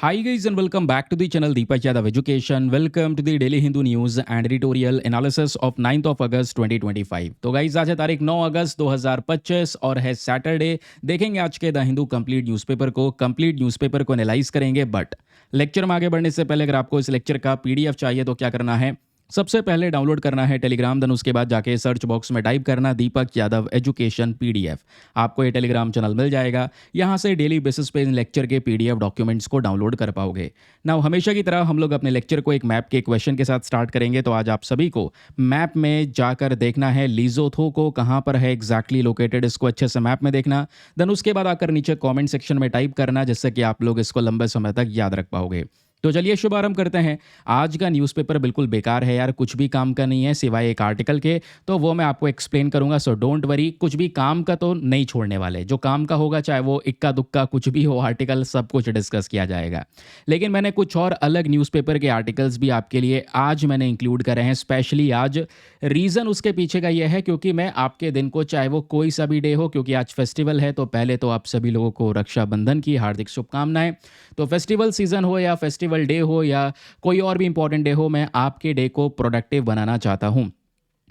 Hi guys and welcome back to the channel Deepak Yadav Education. Welcome to the Daily Hindu News and Editorial Analysis of 9th of August 2025. तो guys आज है तारीख 9 अगस्त 2025 और है Saturday. देखेंगे आज के द हिंदू कंप्लीट न्यूज़पेपर को एनालाइज करेंगे। बट लेक्चर में आगे बढ़ने से पहले अगर आपको इस लेक्चर का पीडीएफ चाहिए तो क्या करना है, सबसे पहले डाउनलोड करना है टेलीग्राम, देन उसके बाद जाके सर्च बॉक्स में टाइप करना दीपक यादव एजुकेशन पीडीएफ। आपको ये टेलीग्राम चैनल मिल जाएगा। यहाँ से डेली बेसिस पे इन लेक्चर के पीडीएफ डॉक्यूमेंट्स को डाउनलोड कर पाओगे। नाउ हमेशा की तरह हम लोग अपने लेक्चर को एक मैप के क्वेश्चन के साथ स्टार्ट करेंगे। तो आज आप सभी को मैप में जाकर देखना है लीजोथो को कहाँ पर है एग्जैक्टली लोकेटेड, इसको अच्छे से मैप में देखना। देन उसके बाद आकर नीचे कॉमेंट सेक्शन में टाइप करना, जिससे कि आप लोग इसको लंबे समय तक याद रख पाओगे। तो चलिए शुभारंभ करते हैं। आज का न्यूज़पेपर बिल्कुल बेकार है यार, कुछ भी काम का नहीं है सिवाय एक आर्टिकल के, तो वो मैं आपको एक्सप्लेन करूंगा। सो डोंट वरी, कुछ भी काम का तो नहीं छोड़ने वाले। जो काम का होगा, चाहे वो इक्का दुक्का कुछ भी हो आर्टिकल, सब कुछ डिस्कस किया जाएगा। लेकिन मैंने कुछ और अलग न्यूज़पेपर के आर्टिकल्स भी आपके लिए आज मैंने इंक्लूड करे हैं, स्पेशली आज। रीज़न उसके पीछे का यह है क्योंकि मैं आपके दिन को, चाहे वो कोई सा भी डे हो, क्योंकि आज फेस्टिवल है, तो पहले तो आप सभी लोगों को रक्षाबंधन की हार्दिक शुभकामनाएं। तो फेस्टिवल सीजन हो या फेस्टिवल डे हो या कोई और भी इंपॉर्टेंट डे हो, मैं आपके डे को प्रोडक्टिव बनाना चाहता हूं।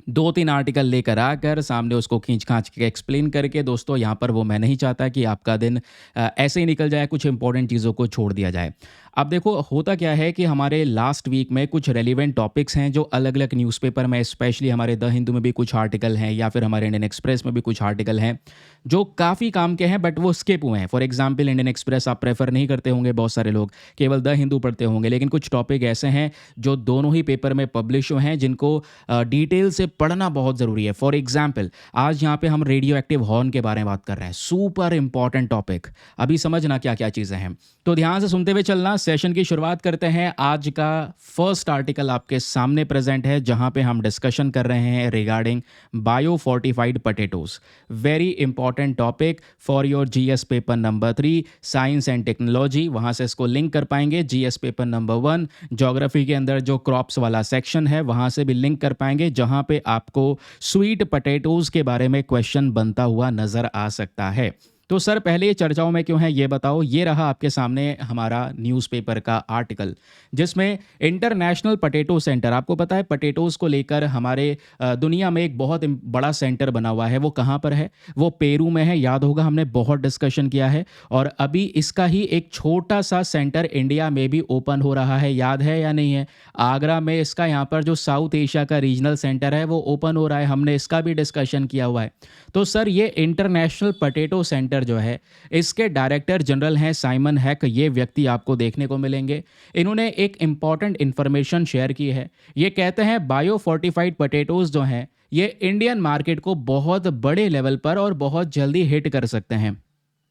2-3 आर्टिकल लेकर आकर सामने उसको खींच खांच के एक्सप्लेन करके, दोस्तों यहाँ पर वो मैं नहीं चाहता कि आपका दिन ऐसे ही निकल जाए, कुछ इंपॉर्टेंट चीज़ों को छोड़ दिया जाए। अब देखो होता क्या है कि हमारे लास्ट वीक में कुछ रेलिवेंट टॉपिक्स हैं जो अलग अलग न्यूज़पेपर में, स्पेशली हमारे द हिंदू में भी कुछ आर्टिकल हैं या फिर हमारे इंडियन एक्सप्रेस में भी कुछ आर्टिकल हैं जो काफ़ी काम के हैं, बट वो स्किप हुए हैं। फॉर एग्जाम्पल इंडियन एक्सप्रेस आप प्रेफर नहीं करते होंगे, बहुत सारे लोग केवल द हिंदू पढ़ते होंगे, लेकिन कुछ टॉपिक ऐसे हैं जो दोनों ही पेपर में पब्लिश हुए हैं, जिनको डिटेल से पढ़ना बहुत ज़रूरी है। फॉर एग्जाम्पल आज यहाँ पे हम रेडियो एक्टिव हॉर्न के बारे में बात कर रहे हैं, सुपर इंपॉर्टेंट टॉपिक। अभी समझना क्या क्या चीज़ें हैं, तो ध्यान से सुनते हुए चलना। सेशन की शुरुआत करते हैं। आज का फर्स्ट आर्टिकल आपके सामने प्रेजेंट है, जहां पे हम डिस्कशन कर रहे हैं regarding bio fortified potatoes. Very important topic for your GS paper number 3 science and technology. वहां से इसको लिंक कर पाएंगे जीएस पेपर नंबर 1 ज्योग्राफी के अंदर जो क्रॉप्स वाला सेक्शन है, वहां से भी लिंक कर पाएंगे, जहां पे आपको स्वीट पोटैटोज के बारे में क्वेश्चन बनता हुआ नजर आ सकता है। तो सर पहले ये चर्चाओं में क्यों है ये बताओ। ये रहा आपके सामने हमारा न्यूज़पेपर का आर्टिकल, जिसमें इंटरनेशनल पोटैटो सेंटर, आपको पता है पोटैटोज़ को लेकर हमारे दुनिया में एक बहुत बड़ा सेंटर बना हुआ है। वो कहाँ पर है? वो पेरू में है। याद होगा हमने बहुत डिस्कशन किया है। और अभी इसका ही एक छोटा सा सेंटर इंडिया में भी ओपन हो रहा है, याद है या नहीं है? आगरा में इसका, यहाँ पर जो साउथ एशिया का रीजनल सेंटर है वो ओपन हो रहा है, हमने इसका भी डिस्कशन किया हुआ है। तो सर ये इंटरनेशनल पोटैटो सेंटर जो है, इसके डायरेक्टर जनरल हैं साइमन हैक। ये व्यक्ति आपको देखने को मिलेंगे। इन्होंने एक इंपॉर्टेंट इंफॉर्मेशन शेयर की है। ये कहते हैं बायो फोर्टिफाइड पोटैटोज जो हैं, ये इंडियन मार्केट को बहुत बड़े लेवल पर और बहुत जल्दी हिट कर सकते हैं।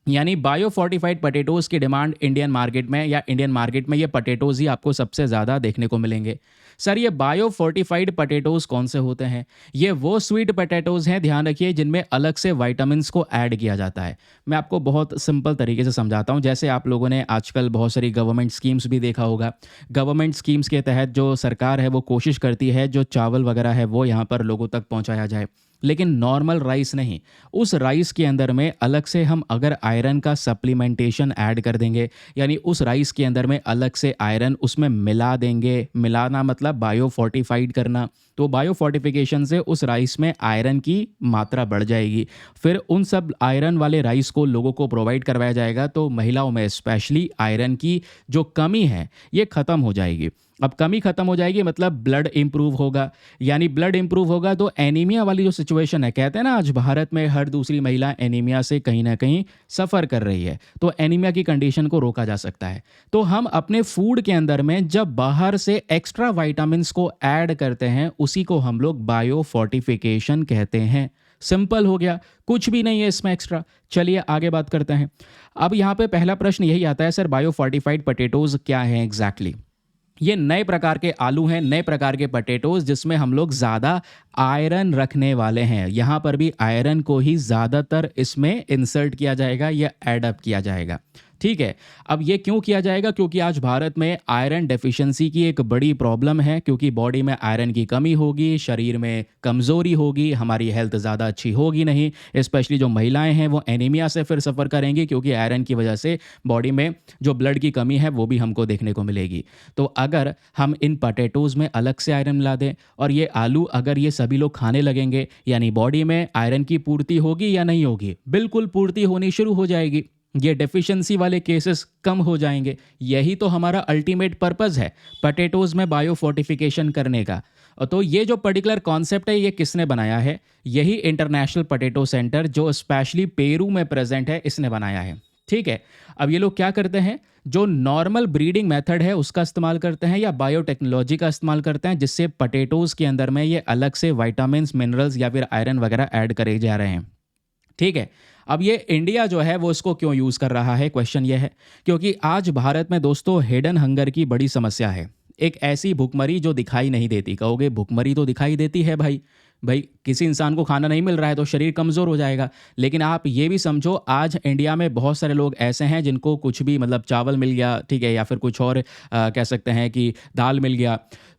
यानी बायो फोर्टिफाइड पोटैटोज की डिमांड इंडियन मार्केट में, या इंडियन मार्केट में ये पोटैटोज ही आपको सबसे ज़्यादा देखने को मिलेंगे। सर ये बायो फोर्टिफाइड पोटैटोज कौन से होते हैं? ये वो स्वीट पोटैटोज हैं, ध्यान रखिए, जिनमें अलग से वाइटामिन्स को ऐड किया जाता है। मैं आपको बहुत सिंपल तरीके से समझाता हूँ। जैसे आप लोगों ने आजकल बहुत सारी गवर्नमेंट स्कीम्स भी देखा होगा। गवर्नमेंट स्कीम्स के तहत जो सरकार है वो कोशिश करती है जो चावल वगैरह है वो यहाँ पर लोगों तक पहुँचाया जाए, लेकिन नॉर्मल राइस नहीं। उस राइस के अंदर में अलग से हम अगर आयरन का सप्लीमेंटेशन ऐड कर देंगे, यानी उस राइस के अंदर में अलग से आयरन उसमें मिला देंगे, मिलाना मतलब बायो फोर्टिफाइड करना, तो बायो फोर्टिफिकेशन से उस राइस में आयरन की मात्रा बढ़ जाएगी। फिर उन सब आयरन वाले राइस को लोगों को प्रोवाइड करवाया जाएगा, तो महिलाओं में स्पेशली आयरन की जो कमी है ये ख़त्म हो जाएगी। अब कमी खत्म हो जाएगी मतलब ब्लड इंप्रूव होगा, यानी ब्लड इंप्रूव होगा तो एनीमिया वाली जो सिचुएशन है, कहते हैं ना आज भारत में हर दूसरी महिला एनीमिया से कहीं ना कहीं सफ़र कर रही है, तो एनीमिया की कंडीशन को रोका जा सकता है। तो हम अपने फूड के अंदर में जब बाहर से एक्स्ट्रा वाइटामिन्स को ऐड करते हैं, उसी को हम लोग बायो फोर्टिफिकेशन कहते हैं। सिंपल हो गया, कुछ भी नहीं है इसमें एक्स्ट्रा। चलिए आगे बात करते हैं। अब यहाँ पे पहला प्रश्न यही आता है, सर बायो फोर्टिफाइड पोटैटोज क्या है एग्जैक्टली? ये नए प्रकार के आलू हैं, नए प्रकार के पोटैटोज, जिसमें हम लोग ज़्यादा आयरन रखने वाले हैं। यहाँ पर भी आयरन को ही ज़्यादातर इसमें इंसर्ट किया जाएगा या एडअप किया जाएगा। ठीक है। अब ये क्यों किया जाएगा? क्योंकि आज भारत में आयरन डेफिशिएंसी की एक बड़ी प्रॉब्लम है, क्योंकि बॉडी में आयरन की कमी होगी, शरीर में कमज़ोरी होगी, हमारी हेल्थ ज़्यादा अच्छी होगी नहीं। स्पेशली जो महिलाएं हैं वो एनीमिया से फिर सफ़र करेंगी, क्योंकि आयरन की वजह से बॉडी में जो ब्लड की कमी है वो भी हमको देखने को मिलेगी। तो अगर हम इन पोटैटोज़ में अलग से आयरन मिला दें और ये आलू अगर ये सभी लोग खाने लगेंगे, यानी बॉडी में आयरन की पूर्ति होगी या नहीं होगी? बिल्कुल पूर्ति होनी शुरू हो जाएगी। ये डेफिशिएंसी वाले केसेस कम हो जाएंगे। यही तो हमारा अल्टीमेट पर्पस है पोटैटोज़ में बायो फोर्टिफिकेशन करने का। तो ये जो पर्टिकुलर कॉन्सेप्ट है, ये किसने बनाया है? यही इंटरनेशनल पोटैटो सेंटर जो स्पेशली पेरू में प्रेजेंट है, इसने बनाया है। ठीक है। अब ये लोग क्या करते हैं, जो नॉर्मल ब्रीडिंग मेथड है उसका इस्तेमाल करते हैं या बायोटेक्नोलॉजी का इस्तेमाल करते हैं, जिससे पोटैटोज़ के अंदर में ये अलग से विटामिन्स, मिनरल्स या फिर आयरन वगैरह ऐड करे जा रहे हैं। ठीक है। अब ये इंडिया जो है वो इसको क्यों यूज़ कर रहा है? क्वेश्चन ये है क्योंकि आज भारत में दोस्तों हिडन हंगर की बड़ी समस्या है। एक ऐसी भुखमरी जो दिखाई नहीं देती। कहोगे भुखमरी तो दिखाई देती है भाई। भाई किसी इंसान को खाना नहीं मिल रहा है तो शरीर कमज़ोर हो जाएगा। लेकिन आप ये भी समझो, आज इंडिया में बहुत सारे लोग ऐसे हैं जिनको कुछ भी मतलब चावल मिल गया, ठीक है, या फिर कुछ और कह सकते हैं कि दाल मिल गया,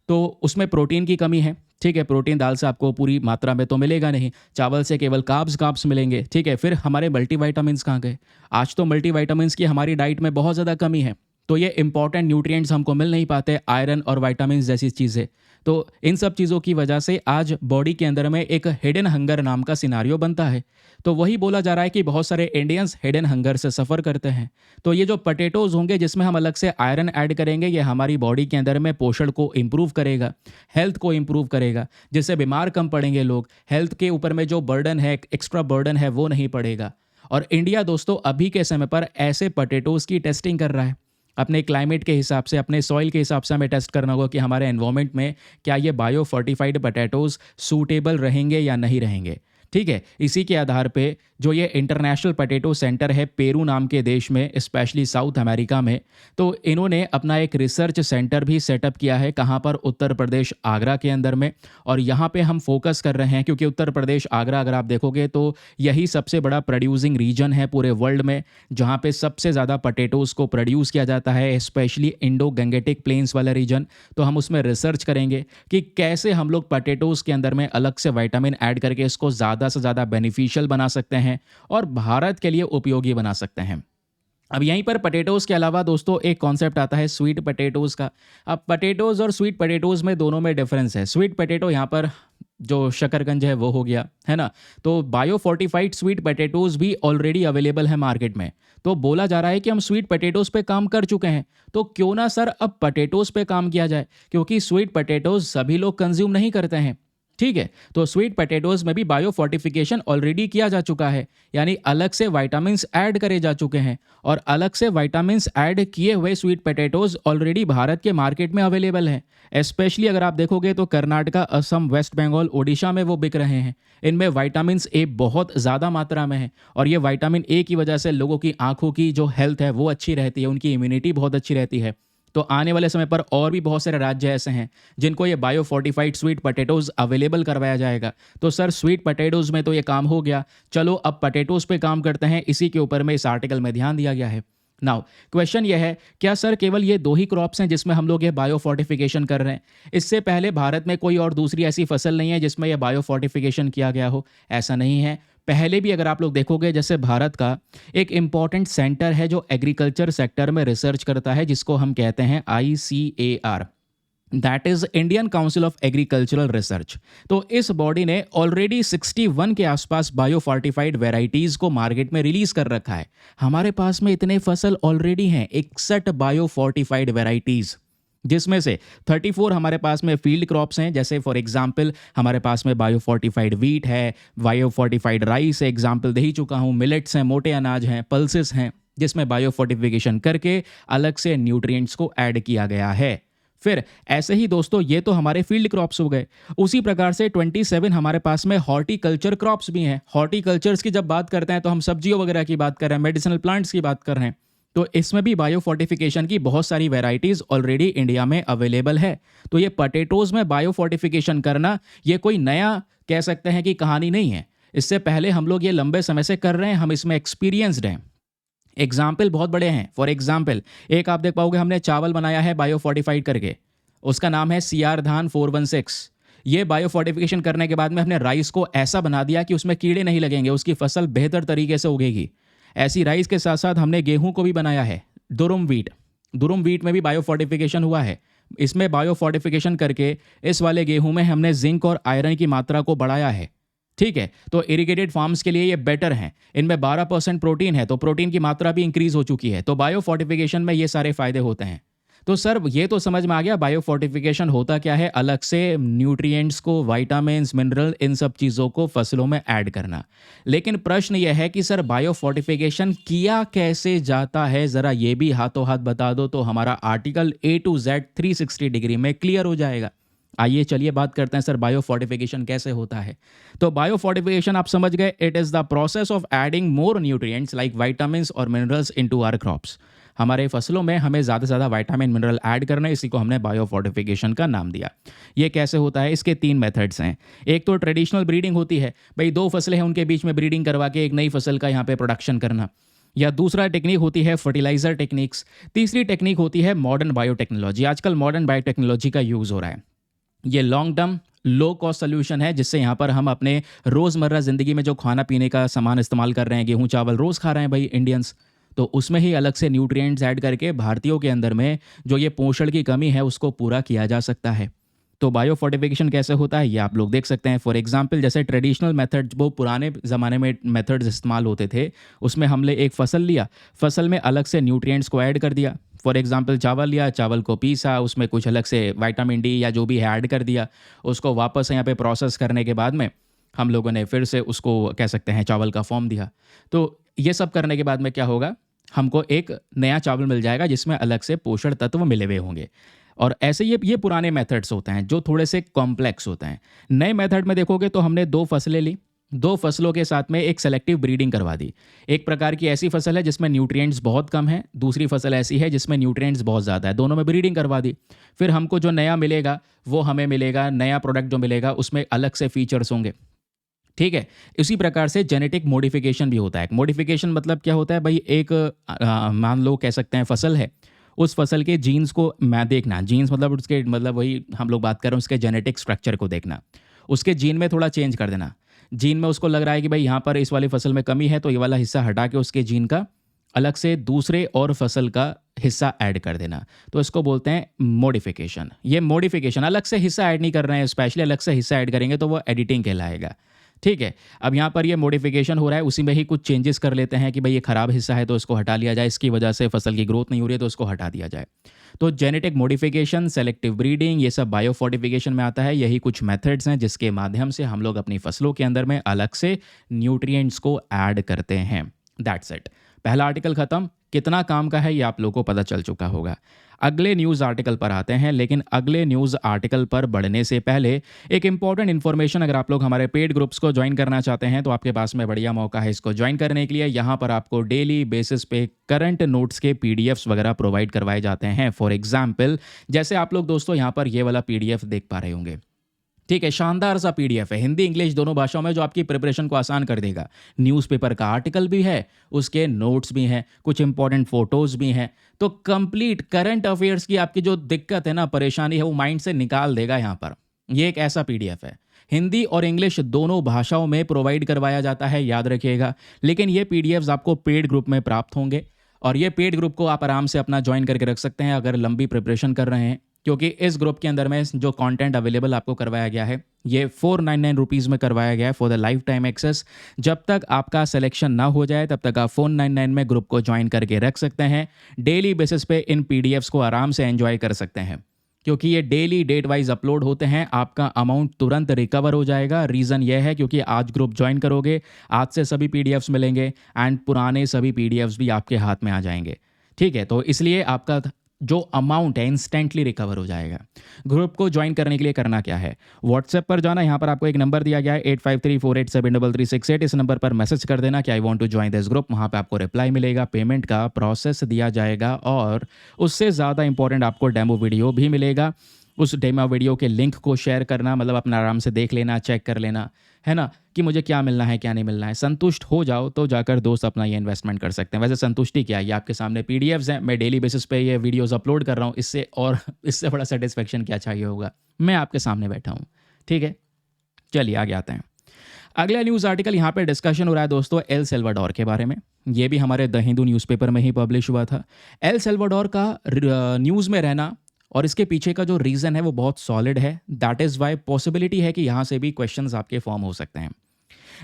तो उसमें प्रोटीन की कमी है। ठीक है, प्रोटीन दाल से आपको पूरी मात्रा में तो मिलेगा नहीं, चावल से केवल कार्ब्स मिलेंगे। ठीक है, फिर हमारे मल्टीविटामिन्स कहाँ गए? आज तो मल्टीविटामिन्स की हमारी डाइट में बहुत ज़्यादा कमी है, तो ये इंपॉर्टेंट न्यूट्रिएंट्स हमको मिल नहीं पाते, आयरन और विटामिन्स जैसी चीज़ें। तो इन सब चीज़ों की वजह से आज बॉडी के अंदर में एक हिडन हंगर नाम का सिनारियो बनता है। तो वही बोला जा रहा है कि बहुत सारे इंडियंस हिडन हंगर से सफ़र करते हैं। तो ये जो पोटैटोज़ होंगे जिसमें हम अलग से आयरन ऐड करेंगे, ये हमारी बॉडी के अंदर में पोषण को इम्प्रूव करेगा, हेल्थ को इम्प्रूव करेगा, जिससे बीमार कम पड़ेंगे लोग। हेल्थ के ऊपर में जो बर्डन है, एक्स्ट्रा बर्डन है, वो नहीं पड़ेगा। और इंडिया दोस्तों अभी के समय पर ऐसे पोटैटोज़ की टेस्टिंग कर रहा है। अपने क्लाइमेट के हिसाब से, अपने सॉइल के हिसाब से हमें टेस्ट करना होगा कि हमारे एनवायरनमेंट में क्या ये बायो फोर्टिफाइड पोटैटोज़ सूटेबल रहेंगे या नहीं रहेंगे। ठीक है, इसी के आधार पे जो ये इंटरनेशनल पोटैटो सेंटर है पेरू नाम के देश में, स्पेशली साउथ अमेरिका में, तो इन्होंने अपना एक रिसर्च सेंटर भी सेटअप किया है। कहाँ पर? उत्तर प्रदेश आगरा के अंदर में। और यहाँ पे हम फोकस कर रहे हैं क्योंकि उत्तर प्रदेश आगरा अगर आप देखोगे तो यही सबसे बड़ा प्रोड्यूसिंग रीजन है पूरे वर्ल्ड में, जहाँ पे सबसे ज़्यादा पोटैटोज़ को प्रोड्यूस किया जाता है, स्पेशली इंडो गंगेटिक प्लेन्स वाला रीजन। तो हम उसमें रिसर्च करेंगे कि कैसे हम लोग पोटैटोज़ के अंदर में अलग से विटामिन ऐड करके इसको ज़्यादा से ज़्यादा बेनिफिशियल बना सकते हैं और भारत के लिए उपयोगी बना सकते हैं। अब यहीं पर पोटैटोज़ के अलावा दोस्तों एक कॉन्सेप्ट आता है स्वीट पोटैटोज़ का। अब पोटैटोज़ और स्वीट पोटैटोज़ में दोनों में डिफरेंस है। स्वीट पोटैटो यहाँ पर जो शकरकंद है वो हो गया, है ना? तो बायो फोर्टिफाइड स्वीट पोटैटोज़ भी ऑलरेडी अवेलेबल है मार्केट में। तो बोला जा रहा है कि हम स्वीट पोटैटोज़ पे काम कर चुके हैं, तो क्यों ना सर अब पोटैटोज़ पे काम किया जाए, क्योंकि स्वीट पोटैटोज़ सभी लोग कंज्यूम नहीं करते हैं। ठीक है, तो स्वीट पोटैटोज़ में भी बायो फोर्टिफिकेशन ऑलरेडी किया जा चुका है, यानी अलग से विटामिन्स ऐड करे जा चुके हैं और अलग से विटामिन्स ऐड किए हुए स्वीट पोटैटोज़ ऑलरेडी भारत के मार्केट में अवेलेबल हैं। स्पेशली अगर आप देखोगे तो कर्नाटका, असम, वेस्ट बंगाल, ओडिशा में वो बिक रहे हैं। इनमें विटामिन्स ए बहुत ज़्यादा मात्रा में है और ये विटामिन ए की वजह से लोगों की आंखों की जो हेल्थ है वो अच्छी रहती है, उनकी इम्यूनिटी बहुत अच्छी रहती है। तो आने वाले समय पर और भी बहुत सारे राज्य ऐसे हैं जिनको ये bio fortified sweet potatoes available करवाया जाएगा। तो सर स्वीट पोटैटोज़ में तो ये काम हो गया, चलो अब पोटैटोज़ पे काम करते हैं। इसी के ऊपर में इस आर्टिकल में ध्यान दिया गया है। नाउ क्वेश्चन ये है, क्या सर केवल ये दो ही क्रॉप्स हैं जिसमें हम लोग ये बायो फोर्टिफिकेशन कर रहे हैं? इससे पहले भारत में कोई और दूसरी ऐसी फसल नहीं है जिसमें यह बायो फोर्टिफिकेशन किया गया हो? ऐसा नहीं है। पहले भी अगर आप लोग देखोगे, जैसे भारत का एक इम्पॉर्टेंट सेंटर है जो एग्रीकल्चर सेक्टर में रिसर्च करता है, जिसको हम कहते हैं ICAR, that is Indian council of agricultural research. तो इस बॉडी ने ऑलरेडी 61 के आसपास बायो फोर्टिफाइड वेराइटीज़ को मार्केट में रिलीज कर रखा है। हमारे पास में इतने फसल ऑलरेडी हैं, 61 बायो फोर्टिफाइड वेराइटीज़, जिसमें से 34 हमारे पास में फील्ड क्रॉप्स हैं। जैसे फॉर एग्जांपल हमारे पास में बायो फोर्टिफाइड वीट है, बायो फोर्टिफाइड राइस है, एग्जांपल दे ही चुका हूँ, मिलेट्स हैं, मोटे अनाज हैं, पल्सेस हैं, जिसमें बायो फोर्टिफिकेशन करके अलग से न्यूट्रिएंट्स को ऐड किया गया है। फिर ऐसे ही दोस्तों ये तो हमारे फील्ड क्रॉप्स हो गए। उसी प्रकार से 27 हमारे पास में हॉर्टिकल्चर क्रॉप्स भी हैं। हॉर्टिकल्चर्स की जब बात करते हैं तो हम सब्जियों वगैरह की बात कर रहे हैं, मेडिसिनल प्लांट्स की बात कर रहे हैं। तो इसमें भी बायो फोर्टिफिकेशन की बहुत सारी वेराइटीज़ ऑलरेडी इंडिया में अवेलेबल है। तो ये पोटैटोज़ में बायो फोर्टिफिकेशन करना ये कोई नया कह सकते हैं कि कहानी नहीं है। इससे पहले हम लोग ये लंबे समय से कर रहे हैं, हम इसमें एक्सपीरियंसड हैं। एग्जाम्पल बहुत बड़े हैं। फॉर एग्जाम्पल एक आप देख पाओगे, हमने चावल बनाया है बायो फोर्टिफाइड करके, उसका नाम है CR धान 416। ये बायो फोर्टिफिकेशन करने के बाद में हमने राइस को ऐसा बना दिया कि उसमें कीड़े नहीं लगेंगे, उसकी फसल बेहतर तरीके से उगेगी। ऐसी राइस के साथ साथ हमने गेहूं को भी बनाया है, दुरुम वीट। दुरुम वीट में भी बायो फोर्टिफिकेशन हुआ है। इसमें बायो फोर्टिफिकेशन करके इस वाले गेहूं में हमने जिंक और आयरन की मात्रा को बढ़ाया है। ठीक है, तो इरिगेटेड फार्म्स के लिए ये बेटर हैं। इनमें 12% प्रोटीन है, तो प्रोटीन की मात्रा भी इंक्रीज हो चुकी है। तो बायो फोर्टिफिकेशन में ये सारे फायदे होते हैं। तो सर ये तो समझ में आ गया बायो फोर्टिफिकेशन होता क्या है, अलग से न्यूट्रिएंट्स को, विटामिन्स, मिनरल, इन सब चीज़ों को फसलों में ऐड करना। लेकिन प्रश्न यह है कि सर बायो फोर्टिफिकेशन किया कैसे जाता है, ज़रा ये भी हाथों हाथ बता दो तो हमारा article A to Z 360 degree में क्लियर हो जाएगा। आइए चलिए बात करते हैं सर बायो फोर्टिफिकेशन कैसे होता है। तो बायो फोर्टिफिकेशन आप समझ गए, it is the process of adding more nutrients like vitamins और मिनरल्स इनटू आवर क्रॉप्स। हमारे फसलों में हमें ज़्यादा से ज़्यादा विटामिन मिनरल ऐड करना है, इसी को हमने बायो फोर्टिफिकेशन का नाम दिया। ये कैसे होता है, इसके 3 मेथड्स हैं। एक तो ट्रेडिशनल ब्रीडिंग होती है, भाई 2 फसलें हैं उनके बीच में ब्रीडिंग करवा के एक नई फसल का यहाँ पे प्रोडक्शन करना। या दूसरा टेक्निक होती है फर्टिलाइजर टेक्निक्स। तीसरी टेक्निक होती है मॉडर्न बायोटेक्नोलॉजी। आजकल मॉडर्न बायोटेक्नोलॉजी का यूज़ हो रहा है। ये long term low cost solution है, जिससे यहाँ पर हम अपने रोज़मर्रा ज़िंदगी में जो खाना पीने का सामान इस्तेमाल कर रहे हैं, गेहूँ चावल रोज़ खा रहे हैं भाई इंडियंस, तो उसमें ही अलग से न्यूट्रिएंट्स ऐड करके भारतीयों के अंदर में जो ये पोषण की कमी है उसको पूरा किया जा सकता है। तो बायो फोर्टिफिकेशन कैसे होता है ये आप लोग देख सकते हैं। फॉर एग्जांपल जैसे ट्रेडिशनल मेथड, वो पुराने ज़माने में मेथड्स इस्तेमाल होते थे, उसमें हमने एक फसल लिया, फसल में अलग से न्यूट्रिएंट्स को ऐड कर दिया। फॉर एग्जांपल चावल लिया, चावल को पीसा, उसमें कुछ अलग से विटामिन डी या जो भी है ऐड कर दिया, उसको वापस यहाँ पे प्रोसेस करने के बाद में हम लोगों ने फिर से उसको कह सकते हैं चावल का फॉर्म दिया। तो ये सब करने के बाद में क्या होगा, हमको एक नया चावल मिल जाएगा जिसमें अलग से पोषण तत्व मिले हुए होंगे। और ऐसे ये पुराने मेथड्स होते हैं जो थोड़े से कॉम्प्लेक्स होते हैं। नए मेथड में देखोगे तो हमने 2 फसलें ली, 2 फसलों के साथ में एक सेलेक्टिव ब्रीडिंग करवा दी। एक प्रकार की ऐसी फसल है जिसमें न्यूट्रिएंट्स बहुत कम है, दूसरी फसल ऐसी है जिसमें न्यूट्रिएंट्स बहुत ज़्यादा है, दोनों में ब्रीडिंग करवा दी। फिर हमको जो नया मिलेगा वो हमें मिलेगा, नया प्रोडक्ट जो मिलेगा उसमें अलग से फीचर्स होंगे। ठीक है, इसी प्रकार से जेनेटिक मॉडिफिकेशन भी होता है। मॉडिफिकेशन मतलब क्या होता है भाई, एक मान लो कह सकते हैं फसल है, उस फसल के जीन्स को मैं देखना, जीन्स मतलब उसके मतलब वही हम लोग बात कर रहे हैं उसके जेनेटिक स्ट्रक्चर को देखना, उसके जीन में थोड़ा चेंज कर देना। जीन में उसको लग रहा है कि भाई यहाँ पर इस वाली फसल में कमी है, तो ये वाला हिस्सा हटा के उसके जीन का अलग से दूसरे और फसल का हिस्सा ऐड कर देना, तो इसको बोलते हैं मॉडिफिकेशन। ये मॉडिफिकेशन अलग से हिस्सा ऐड नहीं कर रहे हैं, स्पेशली अलग से हिस्सा ऐड करेंगे तो वो एडिटिंग कहलाएगा। ठीक है, अब यहाँ पर ये मॉडिफिकेशन हो रहा है, उसी में ही कुछ चेंजेस कर लेते हैं कि भाई ये खराब हिस्सा है तो इसको हटा लिया जाए, इसकी वजह से फसल की ग्रोथ नहीं हो रही है तो इसको हटा दिया जाए। तो जेनेटिक मॉडिफिकेशन, सेलेक्टिव ब्रीडिंग, ये सब बायो फोर्टिफिकेशन में आता है। यही कुछ मेथड्स हैं जिसके माध्यम से हम लोग अपनी फसलों के अंदर में अलग से न्यूट्रिएंट्स को ऐड करते हैं। That's it. पहला आर्टिकल खत्म। कितना काम का है ये आप लोगों को पता चल चुका होगा। अगले न्यूज़ आर्टिकल पर आते हैं, लेकिन अगले न्यूज़ आर्टिकल पर बढ़ने से पहले एक इंपॉर्टेंट इन्फॉर्मेशन, अगर आप लोग हमारे पेड ग्रुप्स को ज्वाइन करना चाहते हैं तो आपके पास में बढ़िया मौका है इसको ज्वाइन करने के लिए। यहाँ पर आपको डेली बेसिस पे करंट नोट्स के पीडीएफ्स वगैरह प्रोवाइड करवाए जाते हैं। फॉर एग्जाम्पल जैसे आप लोग दोस्तों यहाँ पर ये वाला पीडीएफ देख पा रहे होंगे, ठीक है, शानदार सा पीडीएफ है, हिंदी इंग्लिश दोनों भाषाओं में, जो आपकी प्रिपरेशन को आसान कर देगा। न्यूज़पेपर का आर्टिकल भी है, उसके नोट्स भी हैं, कुछ इंपॉर्टेंट फोटोज़ भी हैं। तो कंप्लीट करंट अफेयर्स की आपकी जो दिक्कत है ना, परेशानी है, वो माइंड से निकाल देगा यहाँ पर। ये एक ऐसा पीडीएफ है, हिंदी और इंग्लिश दोनों भाषाओं में प्रोवाइड करवाया जाता है, याद रखिएगा। लेकिन ये पीडीएफ्स आपको पेड ग्रुप में प्राप्त होंगे, और ये पेड ग्रुप को आप आराम से अपना ज्वाइन करके रख सकते हैं अगर लंबी प्रिपरेशन कर रहे हैं, क्योंकि इस ग्रुप के अंदर में जो कंटेंट अवेलेबल आपको करवाया गया है ये 499 रुपीज़ में करवाया गया है for the lifetime access. जब तक आपका सिलेक्शन ना हो जाए तब तक आप 499 में ग्रुप को ज्वाइन करके रख सकते हैं। डेली बेसिस पे इन पीडीएफ्स को आराम से एंजॉय कर सकते हैं, क्योंकि ये डेली डेट वाइज अपलोड होते हैं। आपका अमाउंट तुरंत रिकवर हो जाएगा। रीज़न ये है क्योंकि आज ग्रुप ज्वाइन करोगे, आज से सभी पीडीएफ्स मिलेंगे एंड पुराने सभी पीडीएफ्स भी आपके हाथ में आ जाएंगे। ठीक है, तो इसलिए आपका जो अमाउंट है इंस्टेंटली रिकवर हो जाएगा। ग्रुप को ज्वाइन करने के लिए करना क्या है, व्हाट्सएप पर जाना, यहाँ पर आपको एक नंबर दिया गया है 8534873368। इस नंबर पर मैसेज कर देना कि I want to join this group. वहाँ पे आपको रिप्लाई मिलेगा, पेमेंट का प्रोसेस दिया जाएगा, और उससे ज़्यादा इंपॉर्टेंट आपको डेमो वीडियो भी मिलेगा। उस डेमो वीडियो के लिंक को शेयर करना, मतलब अपना आराम से देख लेना, चेक कर लेना, है ना, कि मुझे क्या मिलना है क्या नहीं मिलना है। संतुष्ट हो जाओ तो जाकर दोस्त अपना ये इन्वेस्टमेंट कर सकते हैं। वैसे संतुष्टि क्या है, ये आपके सामने पीडीएफ्स हैं, मैं डेली बेसिस पे ये वीडियोस अपलोड कर रहा हूँ, इससे और इससे बड़ा सेटिस्फेक्शन क्या चाहिए होगा। मैं आपके सामने बैठा हूँ, ठीक है। चलिए आगे आते हैं। अगला न्यूज़ आर्टिकल यहाँ पे डिस्कशन हो रहा है दोस्तों एल सेल्वाडोर के बारे में। ये भी हमारे द हिंदू न्यूज़पेपर में ही पब्लिश हुआ था। एल सेल्वाडोर का न्यूज़ में रहना और इसके पीछे का जो रीज़न है वो बहुत सॉलिड है। दैट इज़ वाई पॉसिबिलिटी है कि यहाँ से भी क्वेश्चंस आपके फॉर्म हो सकते हैं।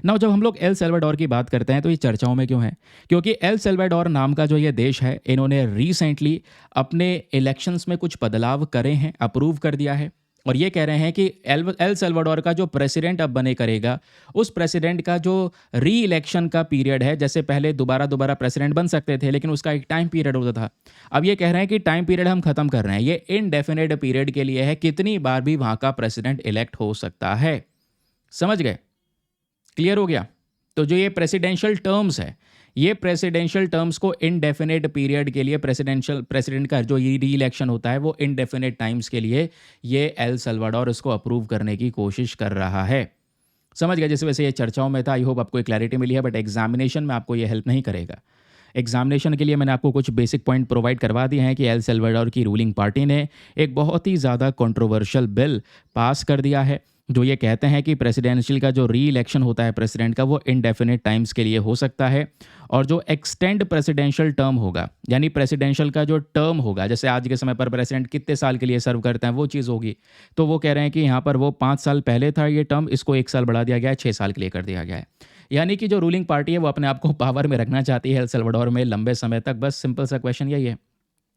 नाउ जब हम लोग एल सेल्वाडोर की बात करते हैं तो ये चर्चाओं में क्यों है? क्योंकि एल सेल्वाडोर नाम का जो ये देश है, इन्होंने रिसेंटली अपने इलेक्शंस में कुछ बदलाव करे हैं, अप्रूव कर दिया है। और ये कह रहे हैं कि एल सेल्वाडोर का जो प्रेसिडेंट अब बने करेगा, उस प्रेसिडेंट का जो री इलेक्शन का पीरियड है, जैसे पहले दोबारा दोबारा प्रेसिडेंट बन सकते थे लेकिन उसका एक टाइम पीरियड होता था, अब ये कह रहे हैं कि टाइम पीरियड हम खत्म कर रहे हैं। ये इनडेफिनेट पीरियड के लिए है, कितनी बार भी वहाँ का प्रेसिडेंट इलेक्ट हो सकता है। समझ गए? क्लियर हो गया? तो जो ये प्रेसिडेंशियल टर्म्स है, ये प्रेसिडेंशियल टर्म्स को इनडेफिनेट पीरियड के लिए प्रेसिडेंट का जो री इलेक्शन होता है वो इनडेफिनेट टाइम्स के लिए ये एल सल्वाडोर इसको अप्रूव करने की कोशिश कर रहा है। समझ गए? जिस वजह से ये चर्चाओं में था। आई होप आपको एक क्लैरिटी मिली है, बट एग्जामिनेशन में आपको ये हेल्प नहीं करेगा। एग्जामिनेशन के लिए मैंने आपको कुछ बेसिक पॉइंट प्रोवाइड करवा दिए हैं कि एल सल्वाडोर की रूलिंग पार्टी ने एक बहुत ही ज़्यादा कंट्रोवर्शियल बिल पास कर दिया है, जो ये कहते हैं कि प्रेसिडेंशियल का जो री इलेक्शन होता है प्रेसिडेंट का, वो इनडेफिनेट टाइम्स के लिए हो सकता है। और जो एक्सटेंड प्रेसिडेंशियल टर्म होगा, यानी प्रेसिडेंशियल का जो टर्म होगा, जैसे आज के समय पर प्रेसिडेंट कितने साल के लिए सर्व करते हैं वो चीज़ होगी, तो वो कह रहे हैं कि यहाँ पर वो 5 साल पहले था ये टर्म, इसको 1 साल बढ़ा दिया गया है, 6 साल के लिए कर दिया गया है। यानी कि जो रूलिंग पार्टी है वो अपने आप को पावर में रखना चाहती है एल सल्वाडोर में लंबे समय तक। बस सिंपल सा क्वेश्चन यही है।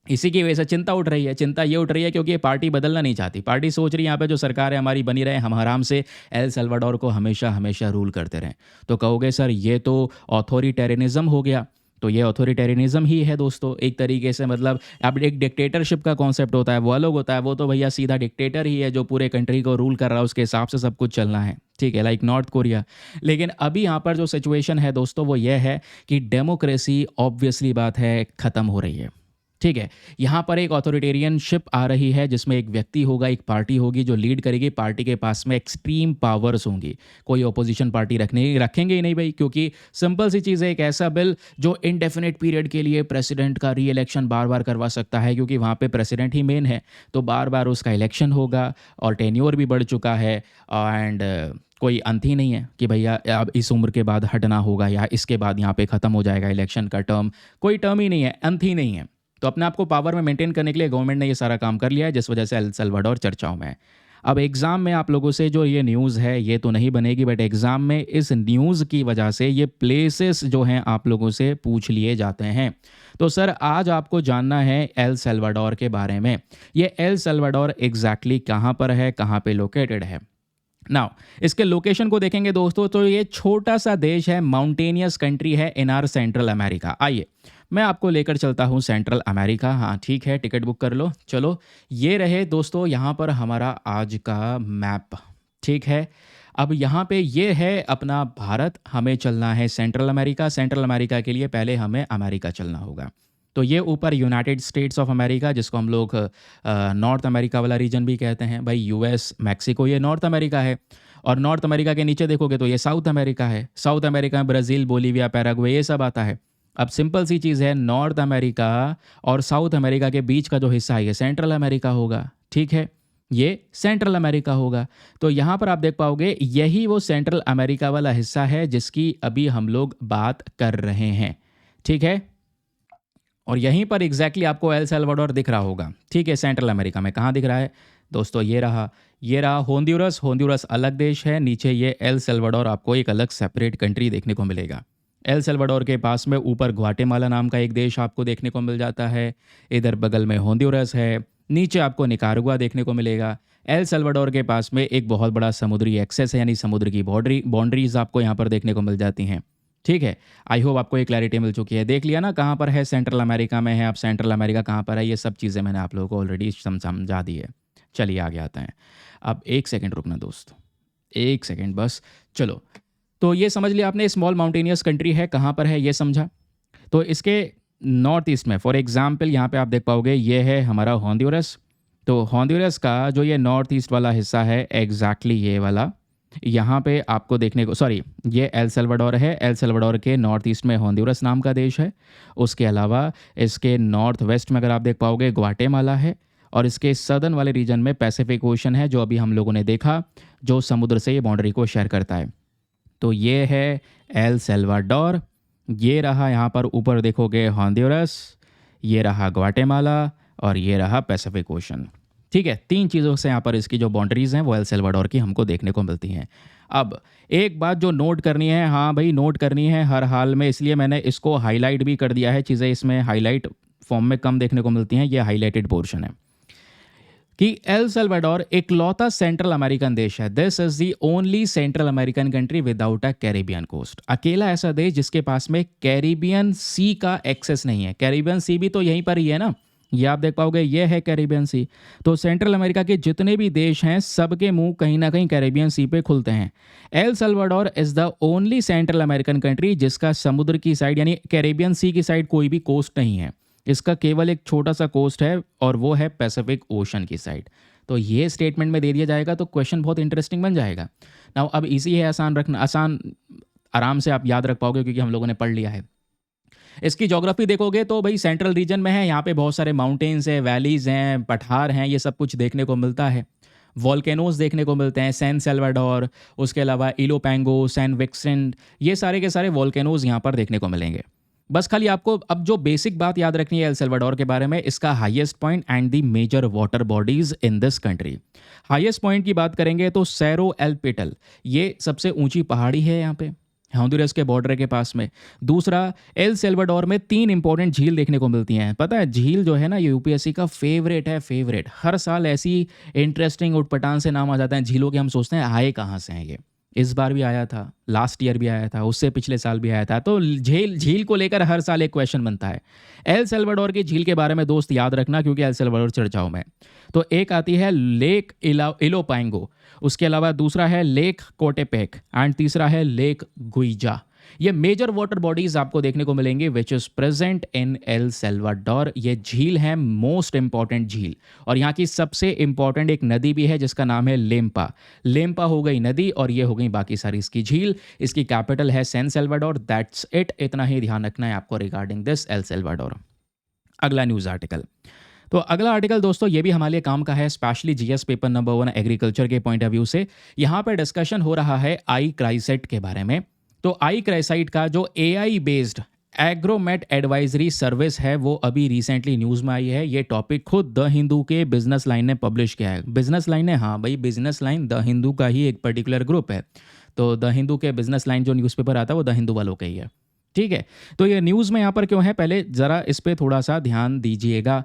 इसी की वजह से चिंता उठ रही है। चिंता ये उठ रही है क्योंकि ये पार्टी बदलना नहीं चाहती। पार्टी सोच रही है यहाँ पे जो सरकार है हमारी बनी रहे, हम आराम से एल सल्वाडोर को हमेशा हमेशा रूल करते रहें। तो कहोगे सर ये तो ऑथोरिटेरियनिज्म हो गया। तो ये ऑथोरिटेरियनिज्म ही है दोस्तों एक तरीके से। मतलब अब एक डिक्टेटरशिप का कॉन्सेप्ट होता है वो अलग होता है। वो तो भैया सीधा डिक्टेटर ही है जो पूरे कंट्री को रूल कर रहा है, उसके हिसाब से सब कुछ चलना है, ठीक है, लाइक नॉर्थ कोरिया। लेकिन अभी यहाँ पर जो सिचुएशन है दोस्तों वो ये है कि डेमोक्रेसी ऑब्वियसली बात है ख़त्म हो रही है, ठीक है। यहाँ पर एक ऑथोरिटेरियनशिप आ रही है जिसमें एक व्यक्ति होगा, एक पार्टी होगी जो लीड करेगी। पार्टी के पास में एक्सट्रीम पावर्स होंगी। कोई ओपोजिशन पार्टी रखेंगे ही नहीं भाई, क्योंकि सिंपल सी चीज़ है, एक ऐसा बिल जो इनडेफिनेट पीरियड के लिए प्रेसिडेंट का री इलेक्शन बार बार करवा सकता है, क्योंकि वहाँ पे प्रेसिडेंट ही मेन है, तो बार बार उसका इलेक्शन होगा और टेन्योर भी बढ़ चुका है। एंड कोई अंत ही नहीं है कि भैया अब इस उम्र के बाद हटना होगा या इसके बाद यहाँ पे ख़त्म हो जाएगा इलेक्शन का टर्म। कोई टर्म ही नहीं है, अंत ही नहीं है। तो अपने आप को पावर में मेंटेन करने के लिए गवर्नमेंट ने ये सारा काम कर लिया है, जिस वजह से एल सल्वाडोर चर्चाओं में है। अब एग्ज़ाम में आप लोगों से जो ये न्यूज़ है ये तो नहीं बनेगी, बट एग्ज़ाम में इस न्यूज़ की वजह से ये प्लेसेस जो हैं आप लोगों से पूछ लिए जाते हैं। तो सर आज आपको जानना है एल सल्वाडोर के बारे में। ये एल सल्वाडोर एग्जैक्टली कहाँ पर है, कहाँ पे लोकेटेड है। नाउ इसके लोकेशन को देखेंगे दोस्तों तो ये छोटा सा देश है, माउंटेनियस कंट्री है इन आर सेंट्रल अमेरिका। आइए मैं आपको लेकर चलता हूँ सेंट्रल अमेरिका। हाँ ठीक है, टिकट बुक कर लो। चलो ये रहे दोस्तों यहाँ पर हमारा आज का मैप, ठीक है। अब यहाँ पे ये है अपना भारत, हमें चलना है सेंट्रल अमेरिका। सेंट्रल अमेरिका के लिए पहले हमें अमेरिका चलना होगा। तो ये ऊपर यूनाइटेड स्टेट्स ऑफ अमेरिका, जिसको हम लोग नॉर्थ अमेरिका वाला रीजन भी कहते हैं भाई। यूएस, मैक्सिको ये नॉर्थ अमेरिका है। और नॉर्थ अमेरिका के नीचे देखोगे तो ये साउथ अमेरिका है। साउथ अमेरिका में ब्राज़ील, बोलीविया, पैराग्वे ये सब आता है। अब सिंपल सी चीज़ है, नॉर्थ अमेरिका और साउथ अमेरिका के बीच का जो हिस्सा है ये सेंट्रल अमेरिका होगा, ठीक है। ये सेंट्रल अमेरिका होगा। तो यहाँ पर आप देख पाओगे यही वो सेंट्रल अमेरिका वाला हिस्सा है जिसकी अभी हम लोग बात कर रहे हैं, ठीक है। और यहीं पर एग्जैक्टली आपको एल सल्वाडोर दिख रहा होगा, ठीक है। सेंट्रल अमेरिका में कहाँ दिख रहा है दोस्तों? ये रहा होंडुरस। होंडुरस अलग देश है। नीचे ये एल सल्वाडोर आपको एक अलग सेपरेट कंट्री देखने को मिलेगा। एल सल्वाडोर के पास में ऊपर ग्वाटेमाला नाम का एक देश आपको देखने को मिल जाता है। इधर बगल में होंडुरस है। नीचे आपको निकारागुआ देखने को मिलेगा। एल सल्वाडोर के पास में एक बहुत बड़ा समुद्री एक्सेस है, यानी समुद्र की बाउंड्रीज आपको यहाँ पर देखने को मिल जाती हैं, ठीक है। आई होप आपको एक क्लैरिटी मिल चुकी है। देख लिया ना कहाँ पर है, सेंट्रल अमेरिका में है। अब सेंट्रल अमेरिका कहाँ पर है ये सब चीज़ें मैंने आप लोगों को ऑलरेडी समझा दी है। चलिए आगे आते हैं। अब एक सेकंड रुकना दोस्त, एक सेकंड बस। चलो तो ये समझ लिया आपने, स्मॉल माउंटेनियस कंट्री है, कहाँ पर है ये समझा। तो इसके नॉर्थ ईस्ट में फॉर एग्जाम्पल यहाँ पे आप देख पाओगे ये है हमारा होंडुरस। तो हॉन्डुरस का जो ये नॉर्थ ईस्ट वाला हिस्सा है, एग्जैक्टली ये वाला, यहाँ पे आपको देखने को, सॉरी, ये एल सल्वाडोर है। एल सल्वाडोर के नॉर्थ ईस्ट में हॉन्डुरस नाम का देश है। उसके अलावा इसके नॉर्थ वेस्ट में अगर आप देख पाओगे ग्वाटेमाला है, और इसके सदर्न वाले रीजन में पैसिफिक ओशन है, जो अभी हम लोगों ने देखा, जो समुद्र से ये बाउंड्री को शेयर करता है। तो ये है एल सल्वाडोर, ये रहा यहाँ पर ऊपर देखोगे हॉन्डुरस, ये रहा ग्वाटेमाला, और ये रहा पैसिफिक ओशन। ठीक है, 3 चीज़ों से यहाँ पर इसकी जो बाउंड्रीज़ हैं वो एल सल्वाडोर की हमको देखने को मिलती हैं। अब एक बात जो नोट करनी है, हाँ भाई नोट करनी है हर हाल में, इसलिए मैंने इसको हाईलाइट भी कर दिया है। चीज़ें इसमें हाईलाइट फॉर्म में कम देखने को मिलती हैं, ये हाईलाइटेड पोर्शन है कि एल सल्वाडोर इकलौता सेंट्रल अमेरिकन देश है। This is the only central American country without a Caribbean coast. अकेला ऐसा देश जिसके पास में कैरिबियन सी का एक्सेस नहीं है। कैरिबियन सी भी तो यहीं पर ही है ना, ये आप देख पाओगे, ये है कैरिबियन सी। तो सेंट्रल अमेरिका के जितने भी देश हैं सबके मुंह कहीं ना कहीं कैरिबियन सी पे खुलते हैं। El Salvador is the only central American country जिसका समुद्र की साइड यानी कैरिबियन सी की साइड कोई भी कोस्ट नहीं है। इसका केवल एक छोटा सा कोस्ट है, और वो है पैसिफिक ओशन की साइड। तो ये स्टेटमेंट में दे दिया जाएगा तो क्वेश्चन बहुत इंटरेस्टिंग बन जाएगा। नाउ अब इजी है, आसान रखना, आसान आराम से आप याद रख पाओगे क्योंकि हम लोगों ने पढ़ लिया है। इसकी ज्योग्राफी देखोगे तो भाई सेंट्रल रीजन में है, यहाँ पे बहुत सारे माउंटेन्स हैं, वैलीज़ हैं, पठार हैं, ये सब कुछ देखने को मिलता है। वॉल्केनोज देखने को मिलते हैं, सैन सल्वाडोर, उसके अलावा इलोपैंगो, सैन विक्सेंट, ये सारे के सारे वॉल्केनोज यहाँ पर देखने को मिलेंगे। बस खाली आपको अब जो बेसिक बात याद रखनी है एल सल्वाडोर के बारे में, इसका highest point and the major water bodies in this country. Highest point की बात करेंगे तो सैरो एल पिटल, ये सबसे ऊंची पहाड़ी है यहाँ पे हॉन्डुरस के बॉर्डर के पास में। दूसरा, एल सल्वाडोर में 3 इंपॉर्टेंट झील देखने को मिलती हैं। पता है झील जो है ना, ये यूपीएससी का फेवरेट है, फेवरेट। हर साल ऐसी इंटरेस्टिंग उटपटांग से नाम आ जाता है झीलों के, हम सोचते हैं आए कहाँ से हैं ये। इस बार भी आया था, लास्ट ईयर भी आया था, उससे पिछले साल भी आया था। तो झील को लेकर हर साल एक क्वेश्चन बनता है। एल सल्वाडोर की झील के बारे में दोस्त याद रखना, क्योंकि एल सल्वाडोर चर्चाओं में। तो एक आती है लेक इलोपैंगो, उसके अलावा दूसरा है लेक कोटेपेक, एंड तीसरा है लेक गुइजा। ये मेजर वाटर बॉडीज आपको देखने को मिलेंगे which is present in El Salvador. ये झील है मोस्ट इंपॉर्टेंट झील, और यहाँ की सबसे इंपॉर्टेंट एक नदी भी है जिसका नाम है लेम्पा। लेम्पा हो गई नदी, और ये हो गई बाकी सारी इसकी झील। इसकी कैपिटल है सैन सल्वाडोर। दैट्स इट, इतना ही ध्यान रखना है आपको रिगार्डिंग दिस एल सल्वाडोर। अगला न्यूज़ आर्टिकल, तो अगला आर्टिकल दोस्तों ये भी हमारे लिए काम का है, specially GS paper number 1 agriculture के पॉइंट ऑफ व्यू से। यहाँ पर डिस्कशन हो रहा है आई क्राइसेट के बारे में। तो आई क्राइसाइट का जो AI based Agromet advisory service है वो अभी रिसेंटली न्यूज़ में आई है। ये टॉपिक खुद द हिंदू के बिजनेस लाइन ने पब्लिश किया है। बिजनेस लाइन है, हाँ भाई, बिजनेस लाइन द हिंदू का ही एक पर्टिकुलर ग्रुप है। तो द हिंदू के बिजनेस लाइन जो न्यूज़पेपर आता है वो द हिंदू वालों का ही है। ठीक है, तो ये न्यूज़ में यहाँ पर क्यों है, पहले ज़रा इस पर थोड़ा सा ध्यान दीजिएगा।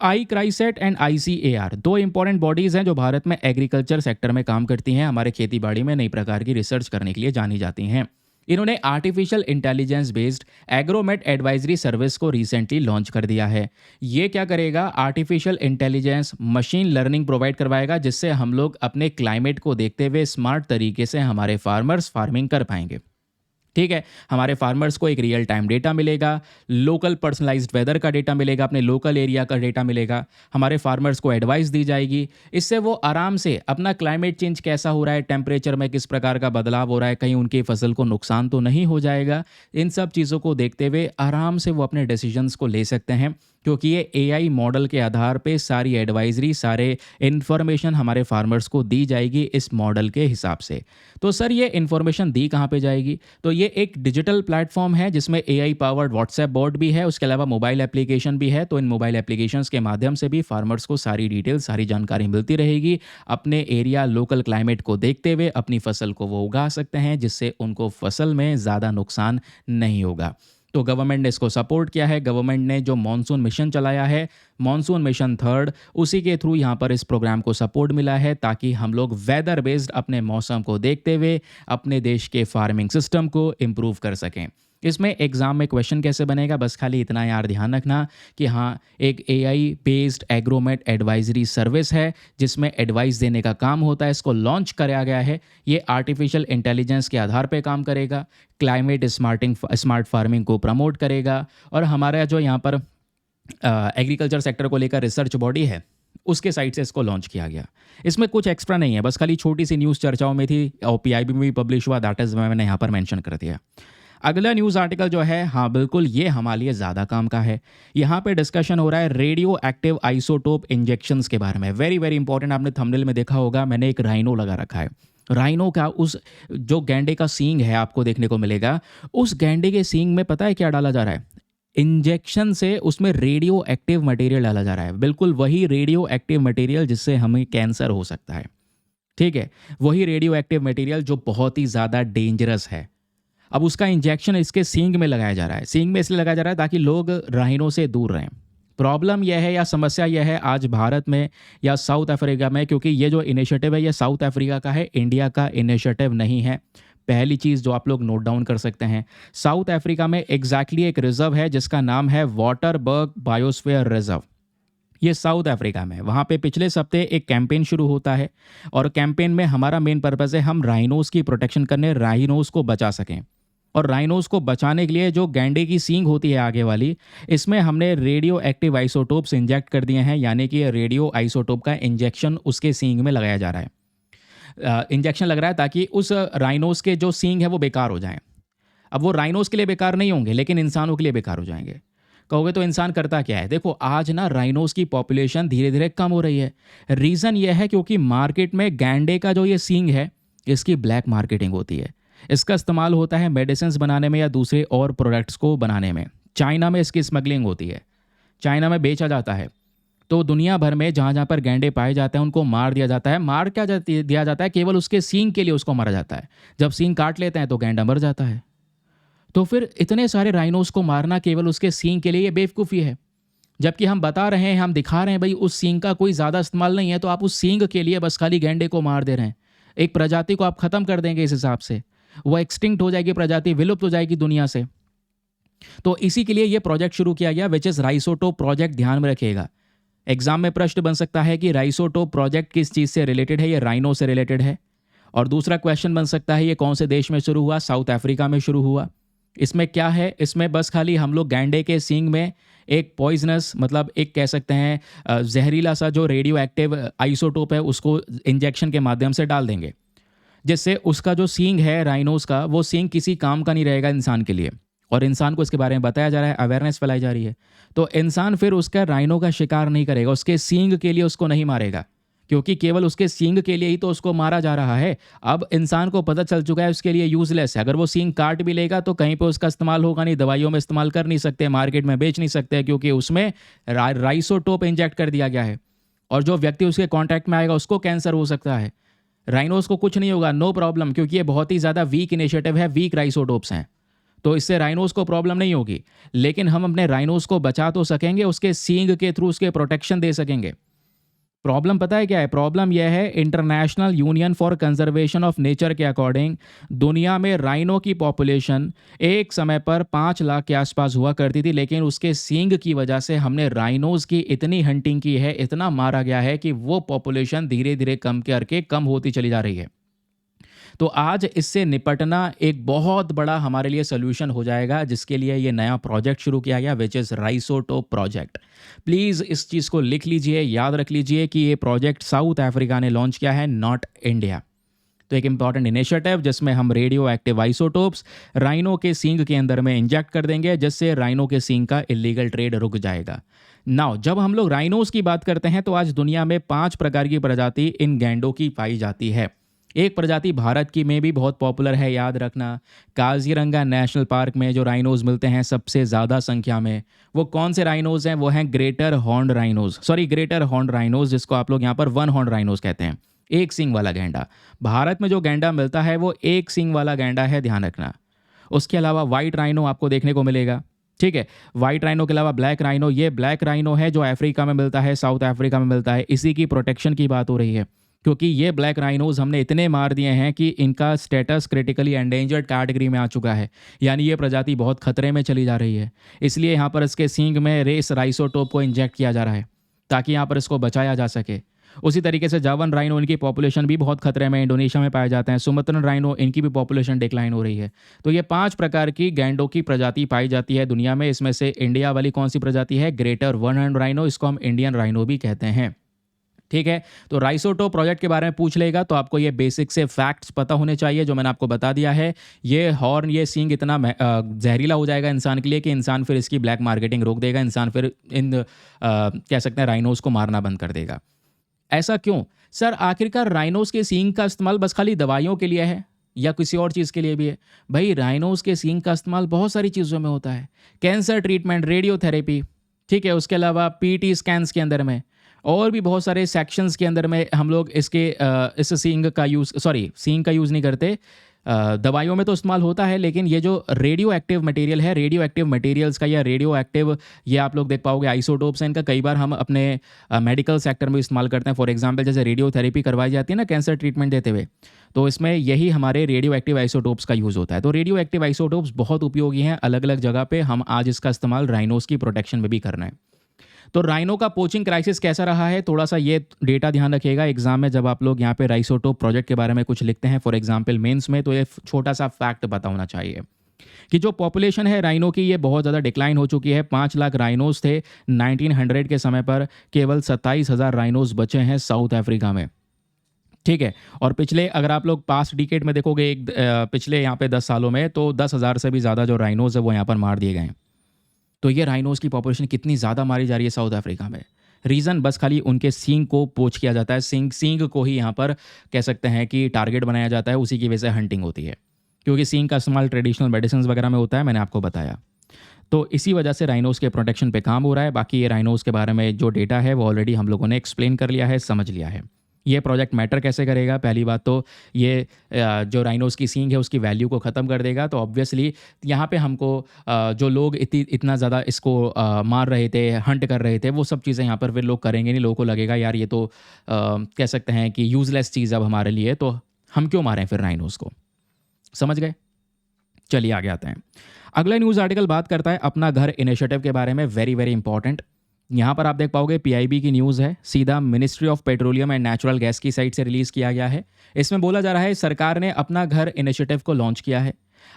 आई क्राइसेट एंड आईसीएआर 2 इंपॉर्टेंट बॉडीज़ हैं जो भारत में एग्रीकल्चर सेक्टर में काम करती हैं, हमारे खेती बाड़ी में नई प्रकार की रिसर्च करने के लिए जानी जाती हैं। इन्होंने artificial intelligence based Agromet advisory service को रिसेंटली लॉन्च कर दिया है। ये क्या करेगा, artificial intelligence machine learning provide करवाएगा, जिससे हम लोग अपने क्लाइमेट को देखते हुए स्मार्ट तरीके से हमारे फार्मर्स फार्मिंग कर पाएंगे। ठीक है, हमारे फार्मर्स को एक रियल टाइम डेटा मिलेगा, लोकल पर्सनलाइज्ड वेदर का डेटा मिलेगा, अपने लोकल एरिया का डेटा मिलेगा, हमारे फार्मर्स को एडवाइस दी जाएगी। इससे वो आराम से अपना क्लाइमेट चेंज कैसा हो रहा है, टेम्परेचर में किस प्रकार का बदलाव हो रहा है, कहीं उनकी फसल को नुकसान तो नहीं हो जाएगा, इन सब चीज़ों को देखते हुए आराम से वो अपने डिसीजंस को ले सकते हैं, क्योंकि ये एआई मॉडल के आधार पे सारी एडवाइजरी, सारे इन्फॉर्मेशन हमारे फार्मर्स को दी जाएगी इस मॉडल के हिसाब से। तो सर ये इन्फॉर्मेशन दी कहाँ पे जाएगी, तो ये एक डिजिटल प्लेटफॉर्म है जिसमें एआई पावर्ड व्हाट्सएप बॉट भी है, उसके अलावा मोबाइल एप्लीकेशन भी है। तो इन मोबाइल एप्लीकेशंस के माध्यम से भी फार्मर्स को सारी डिटेल, सारी जानकारी मिलती रहेगी। अपने एरिया लोकल क्लाइमेट को देखते हुए अपनी फसल को वो उगा सकते हैं, जिससे उनको फसल में ज़्यादा नुकसान नहीं होगा। तो गवर्नमेंट ने इसको सपोर्ट किया है। गवर्नमेंट ने जो मॉनसून मिशन चलाया है, मॉनसून मिशन 3, उसी के थ्रू यहाँ पर इस प्रोग्राम को सपोर्ट मिला है, ताकि हम लोग वेदर बेस्ड अपने मौसम को देखते हुए अपने देश के फार्मिंग सिस्टम को इम्प्रूव कर सकें। इसमें एग्जाम में क्वेश्चन कैसे बनेगा, बस खाली इतना यार ध्यान रखना कि हाँ, एक AI based Agromet advisory service है जिसमें एडवाइस देने का काम होता है। इसको लॉन्च कराया गया है। ये आर्टिफिशियल इंटेलिजेंस के आधार पे काम करेगा, क्लाइमेट स्मार्ट फार्मिंग को प्रमोट करेगा, और हमारा जो यहाँ पर एग्रीकल्चर सेक्टर को लेकर रिसर्च बॉडी है उसके साइड से इसको लॉन्च किया गया। इसमें कुछ एक्स्ट्रा नहीं है, बस खाली छोटी सी न्यूज़ चर्चाओं में थी और पीआईबी में भी पब्लिश हुआ, दैट इज़ मैंने यहाँ पर मेंशन कर दिया। अगला न्यूज़ आर्टिकल जो है, हाँ बिल्कुल ये हमारे लिए ज़्यादा काम का है। यहाँ पे डिस्कशन हो रहा है रेडियो एक्टिव आइसोटोप इंजेक्शंस के बारे में। वेरी वेरी इंपॉर्टेंट, आपने थंबनेल में देखा होगा मैंने एक राइनो लगा रखा है। राइनो का उस जो गैंडे का सींग है आपको देखने को मिलेगा, उस गैंडे के सींग में पता है क्या डाला जा रहा है? इंजेक्शन से उसमें रेडियो एक्टिव मटेरियल डाला जा रहा है, बिल्कुल वही रेडियो एक्टिव मटेरियल जिससे हमें कैंसर हो सकता है। ठीक है, वही रेडियो एक्टिव मटेरियल जो बहुत ही ज़्यादा डेंजरस है। अब उसका इंजेक्शन इसके सींग में लगाया जा रहा है। सींग में इसलिए लगाया जा रहा है ताकि लोग राइनो से दूर रहें। प्रॉब्लम यह है या समस्या यह है आज भारत में या साउथ अफ्रीका में, क्योंकि ये जो इनिशिएटिव है ये साउथ अफ्रीका का है, इंडिया का इनिशिएटिव नहीं है। पहली चीज़ जो आप लोग नोट डाउन कर सकते हैं, साउथ अफ्रीका में एग्जैक्टली एक रिजर्व है जिसका नाम है वाटरबर्ग बायोस्फीयर रिजर्व। ये साउथ अफ्रीका में, वहाँ पे पिछले सप्ते एक कैंपेन शुरू होता है और कैंपेन में हमारा मेन पर्पज़ है हम राइनोज़ की प्रोटेक्शन करने, राइनोज़ को बचा सकें। और राइनोज़ को बचाने के लिए जो गैंडे की सींग होती है आगे वाली, इसमें हमने रेडियो एक्टिव आइसोटोप्स इंजेक्ट कर दिए हैं, यानी कि रेडियो आइसोटोप का इंजेक्शन उसके सींग में लगाया जा रहा है। इंजेक्शन लग रहा है ताकि उस राइनोज़ के जो सींग है वो बेकार हो जाएं। अब वो राइनोज़ के लिए बेकार नहीं होंगे लेकिन इंसानों के लिए बेकार हो जाएंगे। कहोगे तो इंसान करता क्या है? देखो आज ना राइनोज़ की पॉपुलेशन धीरे धीरे कम हो रही है। रीज़न ये है क्योंकि मार्केट में गैंडे का जो ये सींग है इसकी ब्लैक मार्केटिंग होती है। इसका इस्तेमाल होता है मेडिसिन बनाने में या दूसरे और प्रोडक्ट्स को बनाने में। चाइना में इसकी स्मगलिंग होती है, चाइना में बेचा जाता है। तो दुनिया भर में जहाँ जहाँ पर गैंडे पाए जाते हैं उनको मार दिया जाता है। मार क्या दिया जाता है? केवल उसके सींग के लिए उसको मारा जाता है। जब सींग काट लेते हैं तो गैंडा मर जाता है। तो फिर इतने सारे राइनोस को मारना केवल उसके सींग के लिए, ये बेवकूफ़ी है। जबकि हम बता रहे हैं, हम दिखा रहे हैं भाई उस सींग का कोई ज़्यादा इस्तेमाल नहीं है, तो आप उस सींग के लिए बस खाली गैंडे को मार दे रहे हैं। एक प्रजाति को आप ख़त्म कर देंगे, इस हिसाब से वो एक्सटिंक्ट हो जाएगी, प्रजाति विलुप्त हो जाएगी दुनिया से। तो इसी के लिए ये प्रोजेक्ट शुरू किया गया विच इज़ राइसोटोप प्रोजेक्ट। ध्यान में रखिएगा, एग्जाम में प्रश्न बन सकता है कि राइसोटोप प्रोजेक्ट किस चीज़ से रिलेटेड है? ये राइनो से रिलेटेड है। और दूसरा क्वेश्चन बन सकता है ये कौन से देश में शुरू हुआ? साउथ अफ्रीका में शुरू हुआ। इसमें क्या है? इसमें बस खाली हम लोग गैंडे के सींग में एक पॉइजनस, मतलब एक कह सकते हैं जहरीला सा जो रेडियो एक्टिव आइसोटोप है उसको इंजेक्शन के माध्यम से डाल देंगे, जिससे उसका जो सींग है राइनोस का, वो सींग किसी काम का नहीं रहेगा इंसान के लिए। और इंसान को इसके बारे में बताया जा रहा है, अवेयरनेस फैलाई जा रही है। तो इंसान फिर उसका राइनो का शिकार नहीं करेगा, उसके सींग के लिए उसको नहीं मारेगा, क्योंकि केवल उसके सींग के लिए ही तो उसको मारा जा रहा है। अब इंसान को पता चल चुका है उसके लिए यूजलेस है। अगर वो सींग काट भी लेगा तो कहीं पे उसका इस्तेमाल होगा नहीं, दवाइयों में इस्तेमाल कर नहीं सकते, मार्केट में बेच नहीं सकते, क्योंकि उसमें राइसोटोप इंजेक्ट कर दिया गया है। और जो व्यक्ति उसके कॉन्टैक्ट में आएगा उसको कैंसर हो सकता है। राइनोस को कुछ नहीं होगा, नो प्रॉब्लम, क्योंकि ये बहुत ही ज़्यादा वीक इनिशिएटिव है, वीक राइसोटोप्स हैं, तो इससे राइनोस को प्रॉब्लम नहीं होगी। लेकिन हम अपने राइनोस को बचा तो सकेंगे, उसके सींग के थ्रू उसके प्रोटेक्शन दे सकेंगे। प्रॉब्लम पता है क्या है? प्रॉब्लम यह है, international union for conservation of nature के अकॉर्डिंग दुनिया में राइनो की पॉपुलेशन एक समय पर 5 लाख के आसपास हुआ करती थी, लेकिन उसके सींग की वजह से हमने राइनोज की इतनी हंटिंग की है, इतना मारा गया है कि वो पॉपुलेशन धीरे धीरे कम करके कम होती चली जा रही है। तो आज इससे निपटना एक बहुत बड़ा हमारे लिए सोल्यूशन हो जाएगा, जिसके लिए ये नया प्रोजेक्ट शुरू किया गया विच इज़ राइसोटोप प्रोजेक्ट। प्लीज़ इस चीज़ को लिख लीजिए, याद रख लीजिए कि ये प्रोजेक्ट साउथ अफ्रीका ने लॉन्च किया है, नॉट इंडिया। तो एक इंपॉर्टेंट इनिशिएटिव जिसमें हम रेडियो एक्टिव आइसोटोप्स राइनो के सींग के अंदर में इंजेक्ट कर देंगे, जिससे राइनो के सींग का इलीगल ट्रेड रुक जाएगा। नाउ जब हम लोग राइनोज की बात करते हैं तो आज दुनिया में 5 प्रकार की प्रजाति इन गैंडों की पाई जाती है। एक प्रजाति भारत की में भी बहुत पॉपुलर है, याद रखना, काजीरंगा नेशनल पार्क में जो राइनोज मिलते हैं सबसे ज़्यादा संख्या में, वो कौन से राइनोज हैं? वो हैं ग्रेटर हॉर्न राइनोज, जिसको आप लोग यहाँ पर वन हॉर्न राइनोज कहते हैं, एक सींग वाला गैंडा। भारत में जो गैंडा मिलता है वो एक सींग वाला गैंडा है, ध्यान रखना। उसके अलावा वाइट राइनो आपको देखने को मिलेगा, ठीक है। वाइट राइनो के अलावा ब्लैक राइनो, ये ब्लैक राइनो है जो अफ्रीका में मिलता है, साउथ अफ्रीका में मिलता है। इसी की प्रोटेक्शन की बात हो रही है, क्योंकि ये ब्लैक राइनोज हमने इतने मार दिए हैं कि इनका स्टेटस क्रिटिकली एंडेंजर्ड कैटेगरी में आ चुका है, यानी ये प्रजाति बहुत खतरे में चली जा रही है। इसलिए यहाँ पर इसके सींग में रेस राइसोटोप को इंजेक्ट किया जा रहा है ताकि यहाँ पर इसको बचाया जा सके। उसी तरीके से जावन राइनो, इनकी पॉपुलेशन भी बहुत खतरे में इंडोनेशिया में पाए जाते हैं। सुमत्रन राइनो, इनकी भी पॉपुलेशन डिक्लाइन हो रही है। तो ये 5 प्रकार की गैंडों की प्रजाति पाई जाती है दुनिया में। इसमें से इंडिया वाली कौन सी प्रजाति है? ग्रेटर वन हॉर्न राइनो, इसको हम इंडियन राइनो भी कहते हैं। ठीक है। तो राइसोटोप प्रोजेक्ट के बारे में पूछ लेगा तो आपको ये बेसिक से फैक्ट्स पता होने चाहिए जो मैंने आपको बता दिया है। ये हॉर्न, ये सींग इतना जहरीला हो जाएगा इंसान के लिए कि इंसान फिर इसकी ब्लैक मार्केटिंग रोक देगा, इंसान फिर इन कह सकते हैं राइनोज को मारना बंद कर देगा। ऐसा क्यों? सर आखिरकार राइनोज के सींग का इस्तेमाल बस खाली दवाइयों के लिए है या किसी और चीज़ के लिए भी है? भाई राइनोज के सींग का इस्तेमाल बहुत सारी चीज़ों में होता है। कैंसर ट्रीटमेंट, रेडियोथेरेपी, ठीक है, उसके अलावा पीटी स्कैन्स के अंदर में और भी बहुत सारे सेक्शंस के अंदर में हम लोग इस सींग का सींग का यूज़ नहीं करते। दवाइयों में तो इस्तेमाल होता है, लेकिन ये जो रेडियो एक्टिव मटेरियल है, रेडियो एक्टिव मटेरियल्स का या रेडियो एक्टिव, ये आप लोग देख पाओगे आइसोटोप्स हैं, इनका कई बार हम अपने मेडिकल सेक्टर में इस्तेमाल करते हैं। फॉर एग्जांपल जैसे रेडियोथेरेपी करवाई जाती है ना कैंसर ट्रीटमेंट देते हुए, तो इसमें यही हमारे रेडियो एक्टिव आइसोटोप्स का यूज़ होता है। तो रेडियो एक्टिव आइसोटोप्स बहुत उपयोगी हैं अलग अलग जगह पे। हम आज इसका इस्तेमाल राइनोस की प्रोटेक्शन में भी करना है। तो राइनो का पोचिंग क्राइसिस कैसा रहा है, थोड़ा सा ये डेटा ध्यान रखिएगा एग्जाम में जब आप लोग यहाँ पे राइसोटोप प्रोजेक्ट के बारे में कुछ लिखते हैं फॉर एग्जांपल मेंस में, तो ये छोटा सा फैक्ट पता होना चाहिए कि जो पॉपुलेशन है राइनो की ये बहुत ज़्यादा डिक्लाइन हो चुकी है। 5 लाख राइनोज थे 1900 के समय पर, केवल 27,000 राइनोज बचे हैं साउथ अफ्रीका में, ठीक है। और पिछले अगर आप लोग पास्ट डिकेड में देखोगे पिछले यहाँ पे 10 सालों में, तो 10,000 से भी ज़्यादा जो राइनोज है वो यहाँ पर मार दिए गए हैं। तो ये राइनोज की पॉपुलेशन कितनी ज़्यादा मारी जा रही है साउथ अफ्रीका में, रीज़न बस खाली उनके सींग को पोच किया जाता है। सींग को ही यहाँ पर कह सकते हैं कि टारगेट बनाया जाता है, उसी की वजह से हंटिंग होती है, क्योंकि सींग का इस्तेमाल ट्रेडिशनल मेडिसिन वगैरह में होता है, मैंने आपको बताया। तो इसी वजह से राइनोज के प्रोटेक्शन पे काम हो रहा है। बाकी ये राइनोज के बारे में जो डेटा है वो ऑलरेडी हम लोगों ने एक्सप्लेन कर लिया है, समझ लिया है। ये प्रोजेक्ट मैटर कैसे करेगा? पहली बात तो ये जो राइनोज की सींग है उसकी वैल्यू को ख़त्म कर देगा। तो ऑब्वियसली यहाँ पे हमको जो लोग इतना ज़्यादा इसको मार रहे थे, हंट कर रहे थे, वो सब चीज़ें यहाँ पर फिर लोग करेंगे नहीं। लोगों को लगेगा यार ये तो कह सकते हैं कि यूज़लेस चीज़ अब हमारे लिए, तो हम क्यों मारें फिर राइनोज को? समझ गए? चलिए आगे आते हैं। अगला न्यूज़ आर्टिकल बात करता है अपना घर इनिशिएटिव के बारे में। Very very important. यहाँ पर आप देख पाओगे पीआईबी की न्यूज़ है, सीधा ministry of petroleum and natural gas की साइट से रिलीज़ किया गया है। इसमें बोला जा रहा है सरकार ने अपना घर इनिशिएटिव को लॉन्च किया है।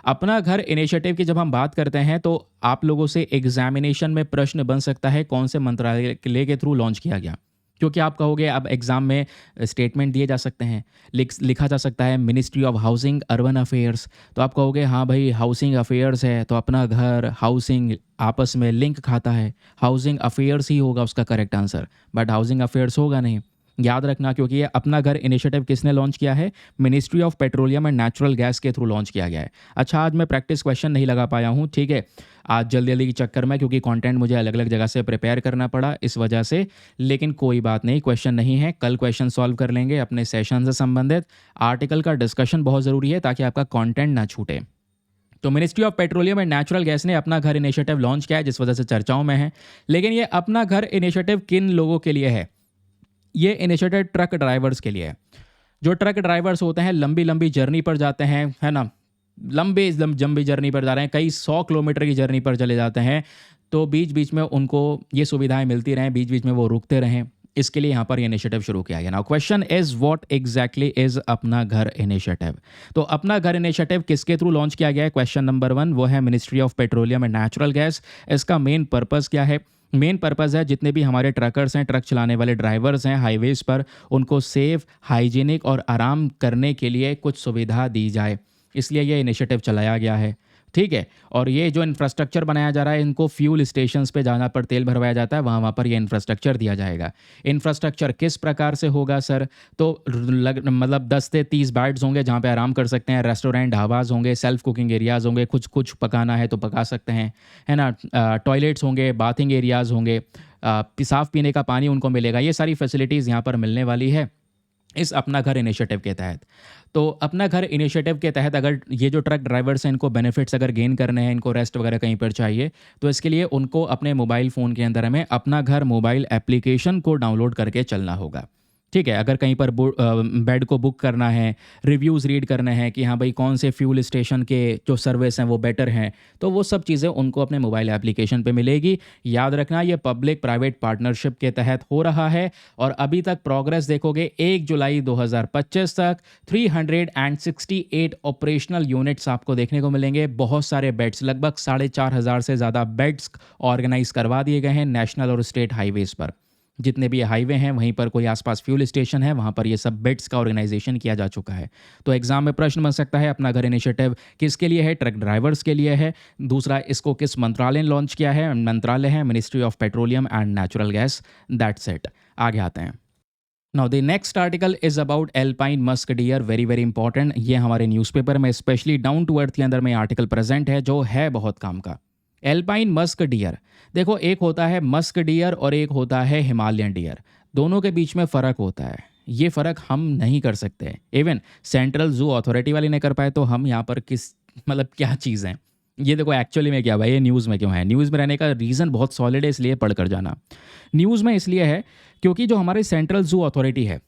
अपना घर इनिशिएटिव की जब हम बात करते हैं तो आप लोगों से एग्जामिनेशन में प्रश्न बन सकता है कौन से मंत्रालय के थ्रू लॉन्च किया गया, क्योंकि आप कहोगे अब एग्जाम में स्टेटमेंट दिए जा सकते हैं, लिखा जा सकता है ministry of housing urban affairs, तो आप कहोगे हाँ भाई हाउसिंग अफेयर्स है तो अपना घर हाउसिंग आपस में लिंक खाता है, हाउसिंग अफेयर्स ही होगा उसका correct answer, but housing affairs होगा नहीं। याद रखना, क्योंकि ये अपना घर इनिशिएटिव किसने लॉन्च किया है? Ministry of petroleum and natural gas के थ्रू लॉन्च किया गया है। अच्छा, आज मैं प्रैक्टिस क्वेश्चन नहीं लगा पाया हूँ, ठीक है, आज जल्दी जल्दी के चक्कर में, क्योंकि कंटेंट मुझे अलग अलग जगह से प्रिपेयर करना पड़ा इस वजह से, लेकिन कोई बात नहीं, क्वेश्चन नहीं है, कल क्वेश्चन सॉल्व कर लेंगे अपने सेशन से संबंधित। आर्टिकल का डिस्कशन बहुत ज़रूरी है ताकि आपका कॉन्टेंट ना छूटे। तो ministry of petroleum and natural gas ने अपना घर इनिशिएटिव लॉन्च किया है, जिस वजह से चर्चाओं में है। लेकिन ये अपना घर इनिशिएटिव किन लोगों के लिए है? ये इनिशिएटिव ट्रक ड्राइवर्स के लिए है। जो ट्रक ड्राइवर्स होते हैं लंबी लंबी जर्नी पर जाते हैं, है ना, लंबी जर्नी पर जा रहे हैं, कई 100 किलोमीटर की जर्नी पर चले जाते हैं, तो बीच बीच में उनको ये सुविधाएं मिलती रहें, बीच बीच में वो रुकते रहें, इसके लिए यहाँ पर ये इनिशिएटिव शुरू किया गया। Now question is what exactly is अपना घर इनिशिएटिव? तो अपना घर इनिशिएटिव किसके थ्रू लॉन्च किया गया है? क्वेश्चन नंबर 1 वो है ministry of petroleum and natural gas. इसका मेन पर्पस क्या है? मेन पर्पस है जितने भी हमारे ट्रकर्स हैं, ट्रक चलाने वाले ड्राइवर्स हैं हाईवेज़ पर, उनको सेफ, हाइजीनिक और आराम करने के लिए कुछ सुविधा दी जाए, इसलिए ये इनिशिएटिव चलाया गया है, ठीक है। और ये जो इंफ्रास्ट्रक्चर बनाया जा रहा है, इनको फ्यूल स्टेशंस पे जहाँ पर तेल भरवाया जाता है वहाँ पर ये इंफ्रास्ट्रक्चर दिया जाएगा। इंफ्रास्ट्रक्चर किस प्रकार से होगा सर? तो मतलब 10 से 30 बेड्स होंगे जहाँ पे आराम कर सकते हैं, रेस्टोरेंट, ढाबाज होंगे, सेल्फ कुकिंग एरियाज़ होंगे, कुछ कुछ पकाना है तो पका सकते हैं, है ना, टॉयलेट्स होंगे, बाथिंग एरियाज़ होंगे, साफ़ पीने का पानी उनको मिलेगा। ये सारी फैसिलिटीज़ यहाँ पर मिलने वाली है इस अपना घर इनिशिएटिव के तहत। तो अपना घर इनिशिएटिव के तहत अगर ये जो ट्रक ड्राइवर्स हैं इनको बेनिफिट्स अगर गेन करने हैं, इनको रेस्ट वगैरह कहीं पर चाहिए, तो इसके लिए उनको अपने मोबाइल फ़ोन के अंदर में अपना घर मोबाइल एप्लीकेशन को डाउनलोड करके चलना होगा, ठीक है। अगर कहीं पर बेड को बुक करना है, रिव्यूज़ रीड करने हैं कि हाँ भाई कौन से फ्यूल स्टेशन के जो सर्विस हैं वो बेटर हैं, तो वो सब चीज़ें उनको अपने मोबाइल एप्लीकेशन पे मिलेगी। याद रखना ये पब्लिक प्राइवेट पार्टनरशिप के तहत हो रहा है और अभी तक प्रोग्रेस देखोगे 1 जुलाई 2025 तक 368 ऑपरेशनल यूनिट्स आपको देखने को मिलेंगे। बहुत सारे बेड्स, लगभग 4,500 से ज़्यादा बेड्स ऑर्गेनाइज करवा दिए गए हैं नेशनल और स्टेट हाईवेज़ पर। जितने भी हाईवे हैं वहीं पर कोई आसपास फ्यूल स्टेशन है वहाँ पर ये सब बिड्स का ऑर्गेनाइजेशन किया जा चुका है। तो एग्जाम में प्रश्न बन सकता है अपना घर इनिशिएटिव किसके लिए है, ट्रक ड्राइवर्स के लिए है। दूसरा, इसको किस मंत्रालय ने लॉन्च किया है, मंत्रालय है ministry of petroleum and natural gas. That's it. आगे आते हैं। Now the next article is about alpine musk dear, very very important. ये हमारे न्यूज़पेपर में स्पेशली डाउन टू अर्थ के अंदर में आर्टिकल प्रेजेंट है जो है बहुत काम का। एल्पाइन मस्क डियर, देखो एक होता है मस्क डियर और एक होता है हिमालयन डियर। दोनों के बीच में फ़र्क होता है। ये फ़र्क हम नहीं कर सकते, इवन सेंट्रल जू अथॉरिटी वाले नहीं कर पाए, तो हम यहाँ पर किस मतलब क्या चीज़ हैं ये। देखो एक्चुअली में क्या भाई, ये न्यूज़ में क्यों है, न्यूज़ में रहने का रीज़न बहुत सॉलिड है, इसलिए पढ़ कर जाना। न्यूज़ में इसलिए है क्योंकि जो हमारी सेंट्रल जू अथॉरिटी है,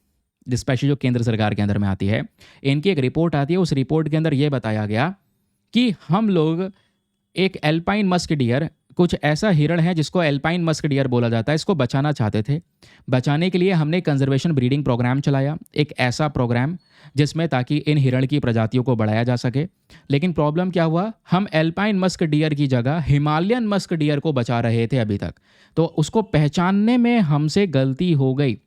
स्पेशली जो केंद्र सरकार के अंदर में आती है, इनकी एक रिपोर्ट आती है। उस रिपोर्ट के अंदर ये बताया गया कि हम लोग एक एल्पाइन मस्क डियर, कुछ ऐसा हिरण है जिसको एल्पाइन मस्क डियर बोला जाता है, इसको बचाना चाहते थे। बचाने के लिए हमने कंजर्वेशन ब्रीडिंग प्रोग्राम चलाया, एक ऐसा प्रोग्राम जिसमें ताकि इन हिरण की प्रजातियों को बढ़ाया जा सके। लेकिन प्रॉब्लम क्या हुआ, हम एल्पाइन मस्क डियर की जगह हिमालयन मस्क डियर को बचा रहे थे अभी तक, तो उसको पहचानने में हमसे गलती हो गई।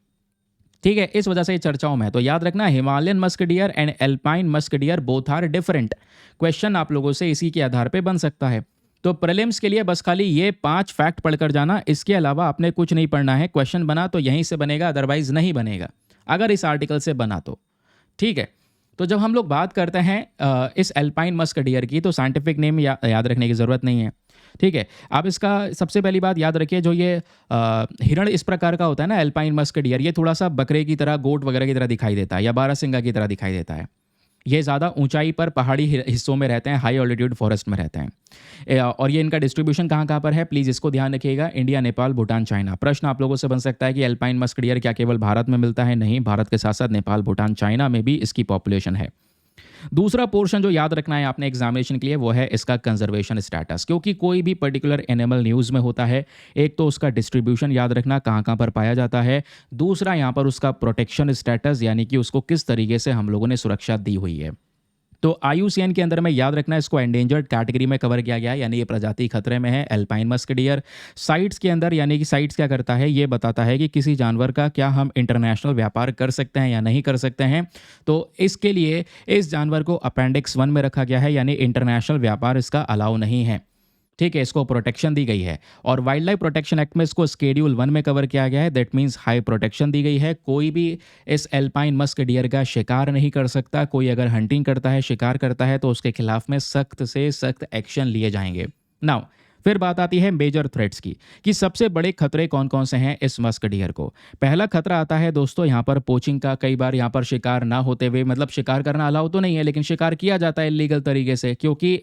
ठीक है, इस वजह से ये चर्चाओं में है। तो याद रखना, Himalayan musk deer and alpine musk deer both are different. Question आप लोगों से इसी के आधार पे बन सकता है। तो प्रीलिम्स के लिए बस खाली ये 5 फैक्ट पढ़कर जाना, इसके अलावा आपने कुछ नहीं पढ़ना है। क्वेश्चन बना तो यहीं से बनेगा, अदरवाइज नहीं बनेगा, अगर इस आर्टिकल से बना तो। ठीक है, तो जब हम लोग बात करते हैं इस एल्पाइन मस्क डियर की, तो साइंटिफिक नेम याद रखने की ज़रूरत नहीं है। ठीक है, आप इसका सबसे पहली बात याद रखिए, जो ये हिरण इस प्रकार का होता है ना एल्पाइन मस्क डियर, ये थोड़ा सा बकरे की तरह, गोट वगैरह की तरह दिखाई देता है, या बारहसिंगा की तरह दिखाई देता है। ये ज़्यादा ऊंचाई पर पहाड़ी हिस्सों में रहते हैं, हाई ऑल्टीट्यूड फॉरेस्ट में रहते हैं। और ये इनका डिस्ट्रीब्यूशन कहाँ कहाँ पर है, प्लीज़ इसको ध्यान रखिएगा, इंडिया, नेपाल, भूटान, चाइना। प्रश्न आप लोगों से बन सकता है कि एल्पाइन मस्क डियर क्या केवल भारत में मिलता है? नहीं, भारत के साथ साथ नेपाल, भूटान, चाइना में भी इसकी पॉपुलेशन है। दूसरा पोर्शन जो याद रखना है आपने एग्जामिनेशन के लिए, वो है इसका कंजर्वेशन स्टेटस। क्योंकि कोई भी पर्टिकुलर एनिमल न्यूज़ में होता है, एक तो उसका डिस्ट्रीब्यूशन याद रखना, कहाँ कहाँ पर पाया जाता है। दूसरा यहाँ पर उसका प्रोटेक्शन स्टेटस, यानी कि उसको किस तरीके से हम लोगों ने सुरक्षा दी हुई है। तो IUCN के अंदर में याद रखना, इसको एंडेंजर्ड कैटेगरी में कवर किया गया है, यानी ये प्रजाति खतरे में है, एल्पाइन मस्क डियर। साइट्स के अंदर, यानी कि साइट्स क्या करता है, ये बताता है कि किसी जानवर का क्या हम इंटरनेशनल व्यापार कर सकते हैं या नहीं कर सकते हैं। तो इसके लिए इस जानवर को अपेंडिक्स 1 में रखा गया है, यानी इंटरनेशनल व्यापार इसका अलाउ नहीं है। ठीक है, इसको प्रोटेक्शन दी गई है। और वाइल्ड लाइफ प्रोटेक्शन एक्ट में इसको स्केड्यूल 1 में कवर किया गया है, दैट मीन्स हाई प्रोटेक्शन दी गई है। कोई भी इस एल्पाइन मस्क डियर का शिकार नहीं कर सकता। कोई अगर हंटिंग करता है, शिकार करता है, तो उसके खिलाफ में सख्त से सख्त एक्शन लिए जाएंगे। नाउ फिर बात आती है मेजर थ्रेट्स की, कि सबसे बड़े खतरे कौन कौन से हैं इस मस्क डियर को। पहला खतरा आता है दोस्तों यहाँ पर पोचिंग का। कई बार यहाँ पर शिकार ना होते हुए, मतलब शिकार करना अलाउ तो नहीं है, लेकिन शिकार किया जाता है इलीगल तरीके से, क्योंकि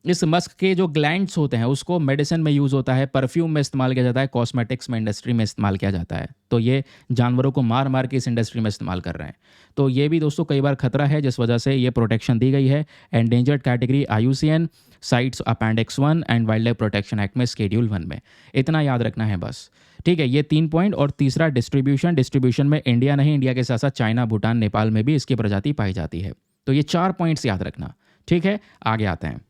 इस मस्क के जो ग्लैंड्स होते हैं उसको मेडिसिन में यूज़ होता है, परफ्यूम में इस्तेमाल किया जाता है, कॉस्मेटिक्स में, इंडस्ट्री में इस्तेमाल किया जाता है। तो ये जानवरों को मार मार के इस इंडस्ट्री में इस्तेमाल कर रहे हैं। तो ये भी दोस्तों कई बार खतरा है, जिस वजह से ये प्रोटेक्शन दी गई है। Endangered category IUCN, sites appendix 1 and wild life protection act में स्केड्यूल 1 में। इतना याद रखना है बस। ठीक है, ये 3 पॉइंट। और तीसरा डिस्ट्रीब्यूशन में इंडिया नहीं, इंडिया के साथ साथ चाइना, भूटान, नेपाल में भी इसकी प्रजाति पाई जाती है। तो ये 4 पॉइंट्स याद रखना। ठीक है, आगे आते हैं।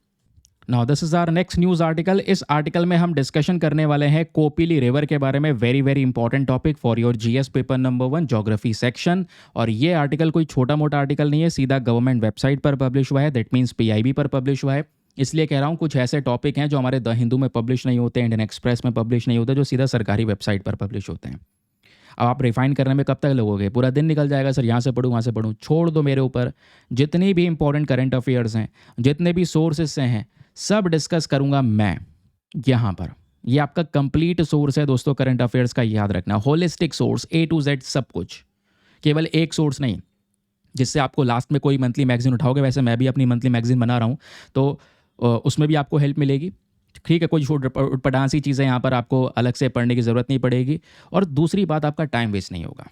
Now this is our next news article. इस आर्टिकल में हम डिस्कशन करने वाले हैं कोपिली रिवर के बारे में। Very very important topic for your GS paper number 1 geography section. और ये आर्टिकल कोई छोटा मोटा आर्टिकल नहीं है, सीधा गवर्नमेंट वेबसाइट पर पब्लिश हुआ है, दैट मीन्स PIB पर पब्लिश हुआ है। इसलिए कह रहा हूँ, कुछ ऐसे टॉपिक हैं जो हमारे द हिंदू में पब्लिश नहीं होते, इंडियन एक्सप्रेस में पब्लिश नहीं होते, जो सीधा सरकारी वेबसाइट पर पब्लिश होते हैं। अब आप रिफाइन करने में कब तक लगोगे? पूरा दिन निकल जाएगा सर, यहाँ से पढ़ूँ वहाँ से पढ़ूँ। छोड़ दो मेरे ऊपर। जितनी भी इंपॉर्टेंट करंट अफेयर्स हैं, जितने भी सोर्सेस से हैं, सब डिस्कस करूंगा मैं यहाँ पर। ये आपका कंप्लीट सोर्स है दोस्तों करंट अफेयर्स का, याद रखना। Holistic source, A to Z सब कुछ, केवल एक सोर्स नहीं, जिससे आपको लास्ट में कोई मंथली मैगजीन उठाओगे। वैसे मैं भी अपनी मंथली मैगजीन बना रहा हूँ, तो उसमें भी आपको हेल्प मिलेगी। ठीक है, कोई उटपटांसी चीज़ें यहाँ पर आपको अलग से पढ़ने की ज़रूरत नहीं पड़ेगी। और दूसरी बात, आपका टाइम वेस्ट नहीं होगा।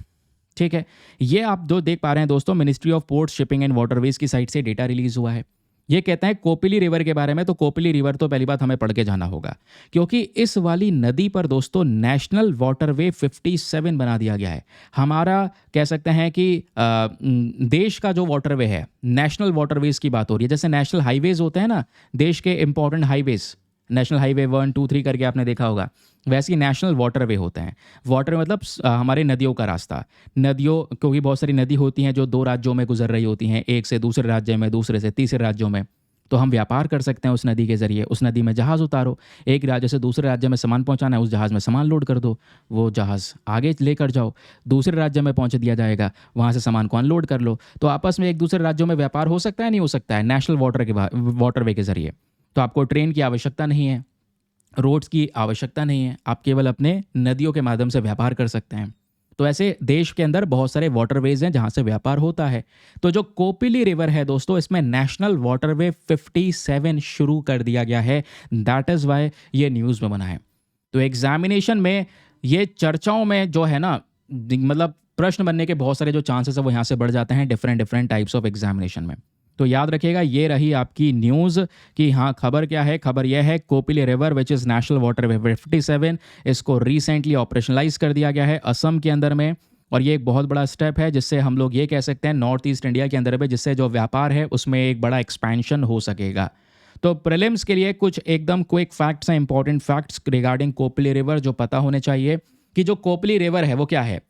ठीक है, ये आप जो देख पा रहे हैं दोस्तों, ministry of ports, shipping and waterways की साइट से डेटा रिलीज हुआ है। ये कहता है कोपिली रिवर के बारे में। तो कोपिली रिवर तो पहली बात हमें पढ़ के जाना होगा, क्योंकि इस वाली नदी पर दोस्तों नेशनल वाटरवे 57 बना दिया गया है। हमारा कह सकते हैं कि देश का जो वाटरवे है, नेशनल वाटरवेज की बात हो रही है। जैसे नेशनल हाईवेज होते हैं ना, देश के इंपॉर्टेंट हाईवेज, नेशनल हाईवे 1, 2, 3 करके आपने देखा होगा। वैसे ही नेशनल वाटरवे होते हैं। वाटर मतलब हमारे नदियों का रास्ता। नदियों, क्योंकि बहुत सारी नदी होती हैं जो 2 राज्यों में गुजर रही होती हैं, एक से दूसरे राज्य में, दूसरे से तीसरे राज्यों में। तो हम व्यापार कर सकते हैं उस नदी के ज़रिए। उस नदी में जहाज़ उतारो, एक राज्य से दूसरे राज्य में सामान पहुँचाना है, उस जहाज़ में सामान लोड कर दो, वो जहाज़ आगे लेकर जाओ, दूसरे राज्य में पहुँच दिया जाएगा, वहाँ से सामान को अनलोड कर लो। तो आपस में एक दूसरे राज्यों में व्यापार हो सकता है, नहीं हो सकता है, नेशनल वाटरवे के ज़रिए। तो आपको ट्रेन की आवश्यकता नहीं है, रोड्स की आवश्यकता नहीं है, आप केवल अपने नदियों के माध्यम से व्यापार कर सकते हैं। तो ऐसे देश के अंदर बहुत सारे वाटरवेज हैं जहाँ से व्यापार होता है। तो जो कोपिली रिवर है दोस्तों, इसमें नेशनल वाटरवे 57 शुरू कर दिया गया है। दैट इज़ वाई ये न्यूज़ में बना है। तो एग्जामिनेशन में ये चर्चाओं में जो है ना, मतलब प्रश्न बनने के बहुत सारे जो चांसेस है वो यहाँ से बढ़ जाते हैं different different types of examination में। तो याद रखिएगा, ये रही आपकी न्यूज़ कि हाँ, खबर क्या है। खबर यह है Kopili river which is national waterway 57, इसको रिसेंटली ऑपरेशनलाइज कर दिया गया है असम के अंदर में। और ये एक बहुत बड़ा स्टेप है जिससे हम लोग ये कह सकते हैं नॉर्थ ईस्ट इंडिया के अंदर में, जिससे जो व्यापार है उसमें एक बड़ा एक्सपेंशन हो सकेगा। तो प्रीलिम्स के लिए कुछ एकदम क्विक फैक्ट्स हैं, important facts regarding Kopili river जो पता होने चाहिए कि जो कोपिली रिवर है वो क्या है।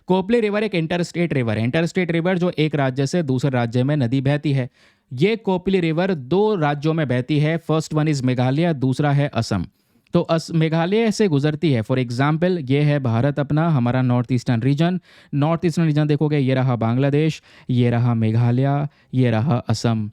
कोपिली रिवर एक इंटरस्टेट रिवर है। इंटरस्टेट रिवर जो एक राज्य से दूसरे राज्य में नदी बहती है। ये कोपिली रिवर 2 राज्यों में बहती है। फर्स्ट वन इज़ मेघालय, दूसरा है असम। तो मेघालय से गुजरती है। फॉर एग्जाम्पल, ये है भारत अपना, हमारा north eastern region. North eastern region देखोगे, ये रहा बांग्लादेश, ये रहा मेघालय, ये रहा असम।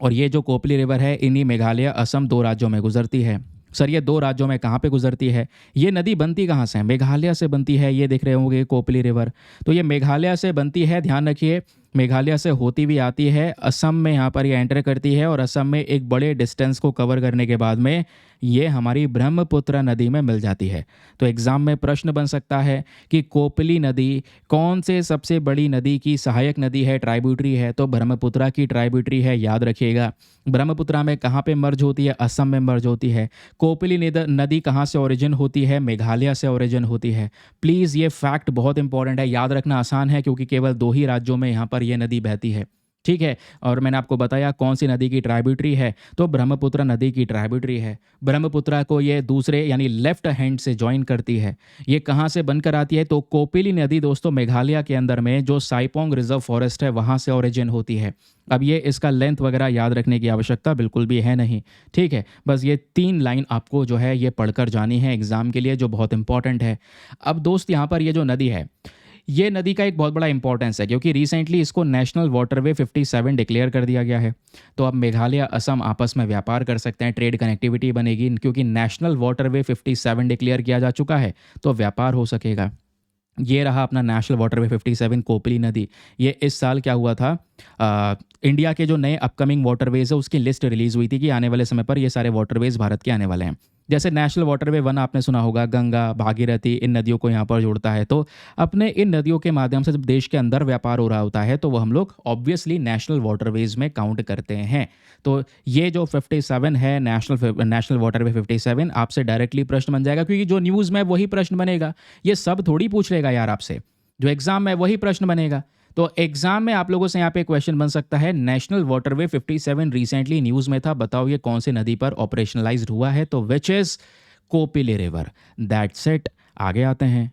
और ये जो कोपिली रिवर है इन्हीं मेघालय असम 2 राज्यों में गुजरती है। सर ये 2 राज्यों में कहाँ पे गुजरती है? ये नदी बनती कहाँ से है? मेघालय से बनती है। ये देख रहे होंगे कोपिली रिवर, तो ये मेघालय से बनती है। ध्यान रखिए, मेघालय से होती हुई आती है, असम में यहाँ पर ये एंटर करती है और असम में एक बड़े डिस्टेंस को कवर करने के बाद में ये हमारी ब्रह्मपुत्र नदी में मिल जाती है। तो एग्ज़ाम में प्रश्न बन सकता है कि कोपिली नदी कौन से सबसे बड़ी नदी की सहायक नदी है, ट्राइब्यूटरी है? तो ब्रह्मपुत्र की ट्राइब्यूटरी है। याद रखिएगा, ब्रह्मपुत्र में कहाँ पे मर्ज होती है? असम में मर्ज होती है। कोपिली नदी कहाँ से ओरिजिन होती है? मेघालय से ओरिजिन होती है। प्लीज़ ये फैक्ट बहुत इंपॉर्टेंट है, याद रखना आसान है क्योंकि केवल 2 ही राज्यों में यहाँ पर ये नदी बहती है। ठीक है, और मैंने आपको बताया कौन सी नदी की ट्राइब्यूटरी है, तो ब्रह्मपुत्र नदी की ट्राइब्यूटरी है। ब्रह्मपुत्र को ये दूसरे यानी लेफ्ट हैंड से ज्वाइन करती है। ये कहाँ से बनकर आती है? तो कोपिली नदी दोस्तों मेघालय के अंदर में जो साइपोंग रिजर्व फॉरेस्ट है वहाँ से ओरिजिन होती है। अब ये इसका लेंथ वगैरह याद रखने की आवश्यकता बिल्कुल भी है नहीं। ठीक है, बस ये 3 लाइन आपको जो है ये पढ़कर जानी है एग्ज़ाम के लिए, जो बहुत इंपॉर्टेंट है। अब दोस्त यहाँ पर ये जो नदी है, ये नदी का एक बहुत बड़ा इंपॉर्टेंस है क्योंकि रिसेंटली इसको नेशनल वाटरवे 57 डिक्लेयर कर दिया गया है। तो अब मेघालय असम आपस में व्यापार कर सकते हैं, ट्रेड कनेक्टिविटी बनेगी क्योंकि नेशनल वाटरवे 57 डिक्लेयर किया जा चुका है, तो व्यापार हो सकेगा। ये रहा अपना नेशनल वाटरवे 57 कोपिली नदी। ये इस साल क्या हुआ था, इंडिया के जो नए अपकमिंग वाटरवेज है उसकी लिस्ट रिलीज़ हुई थी कि आने वाले समय पर ये सारे वाटरवेज भारत के आने वाले हैं। जैसे नेशनल वाटरवे 1 आपने सुना होगा, गंगा, भागीरथी, इन नदियों को यहाँ पर जोड़ता है। तो अपने इन नदियों के माध्यम से जब देश के अंदर व्यापार हो रहा होता है तो वो हम लोग ऑब्वियसली नेशनल वाटरवेज में काउंट करते हैं। तो ये जो 57 है नेशनल वाटरवे 57 आपसे डायरेक्टली प्रश्न बन जाएगा क्योंकि जो न्यूज़ में वही प्रश्न बनेगा। ये सब थोड़ी पूछ लेगा यार आपसे, जो एग्ज़ाम में वही प्रश्न बनेगा। तो एग्जाम में आप लोगों से यहाँ पे क्वेश्चन बन सकता है, नेशनल वाटरवे 57 रिसेंटली न्यूज़ में था, बताओ ये कौन सी नदी पर ऑपरेशनलाइज्ड हुआ है? तो which is Kopili river. That's it. आगे आते हैं।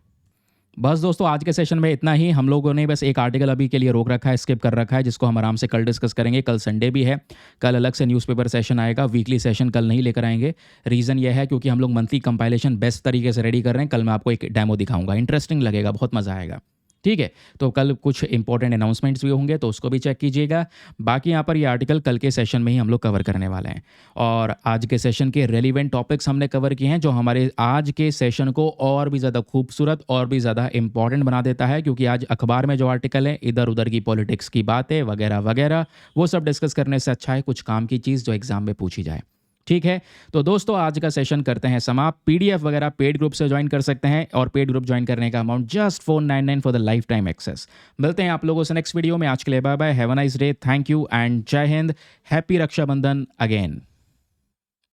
बस दोस्तों आज के सेशन में इतना ही। हम लोगों ने बस एक आर्टिकल अभी के लिए रोक रखा है, स्किप कर रखा है, जिसको हम आराम से कल डिस्कस करेंगे। कल संडे भी है, कल अलग से न्यूज़पेपर सेशन आएगा, वीकली सेशन कल नहीं लेकर आएंगे। रीज़न यह है क्योंकि हम लोग मंथली कंपाइलेशन बेस्ट तरीके से रेडी कर रहे हैं। कल मैं आपको एक डेमो दिखाऊंगा, इंटरेस्टिंग लगेगा, बहुत मज़ा आएगा। ठीक है, तो कल कुछ इंपॉर्टेंट अनाउंसमेंट्स भी होंगे तो उसको भी चेक कीजिएगा। बाकी यहाँ पर ये आर्टिकल कल के सेशन में ही हम लोग कवर करने वाले हैं। और आज के सेशन के रेलिवेंट टॉपिक्स हमने कवर किए हैं जो हमारे आज के सेशन को और भी ज़्यादा खूबसूरत और भी ज़्यादा इंपॉर्टेंट बना देता है, क्योंकि आज अखबार में जो आर्टिकल है इधर उधर की पॉलिटिक्स की बातें वगैरह वगैरह वो सब डिस्कस करने से अच्छा है कुछ काम की चीज़ जो एग्जाम में पूछी जाए। ठीक है, तो दोस्तों आज का सेशन करते हैं समाप्त। पीडीएफ वगैरह पेड ग्रुप से ज्वाइन कर सकते हैं और पेड ग्रुप ज्वाइन करने का amount just 499 for the lifetime access. मिलते हैं आप लोगों से नेक्स्ट वीडियो में। आज के लिए bye bye, have a nice day, thank you and जय हिंद, हैप्पी रक्षाबंधन अगेन।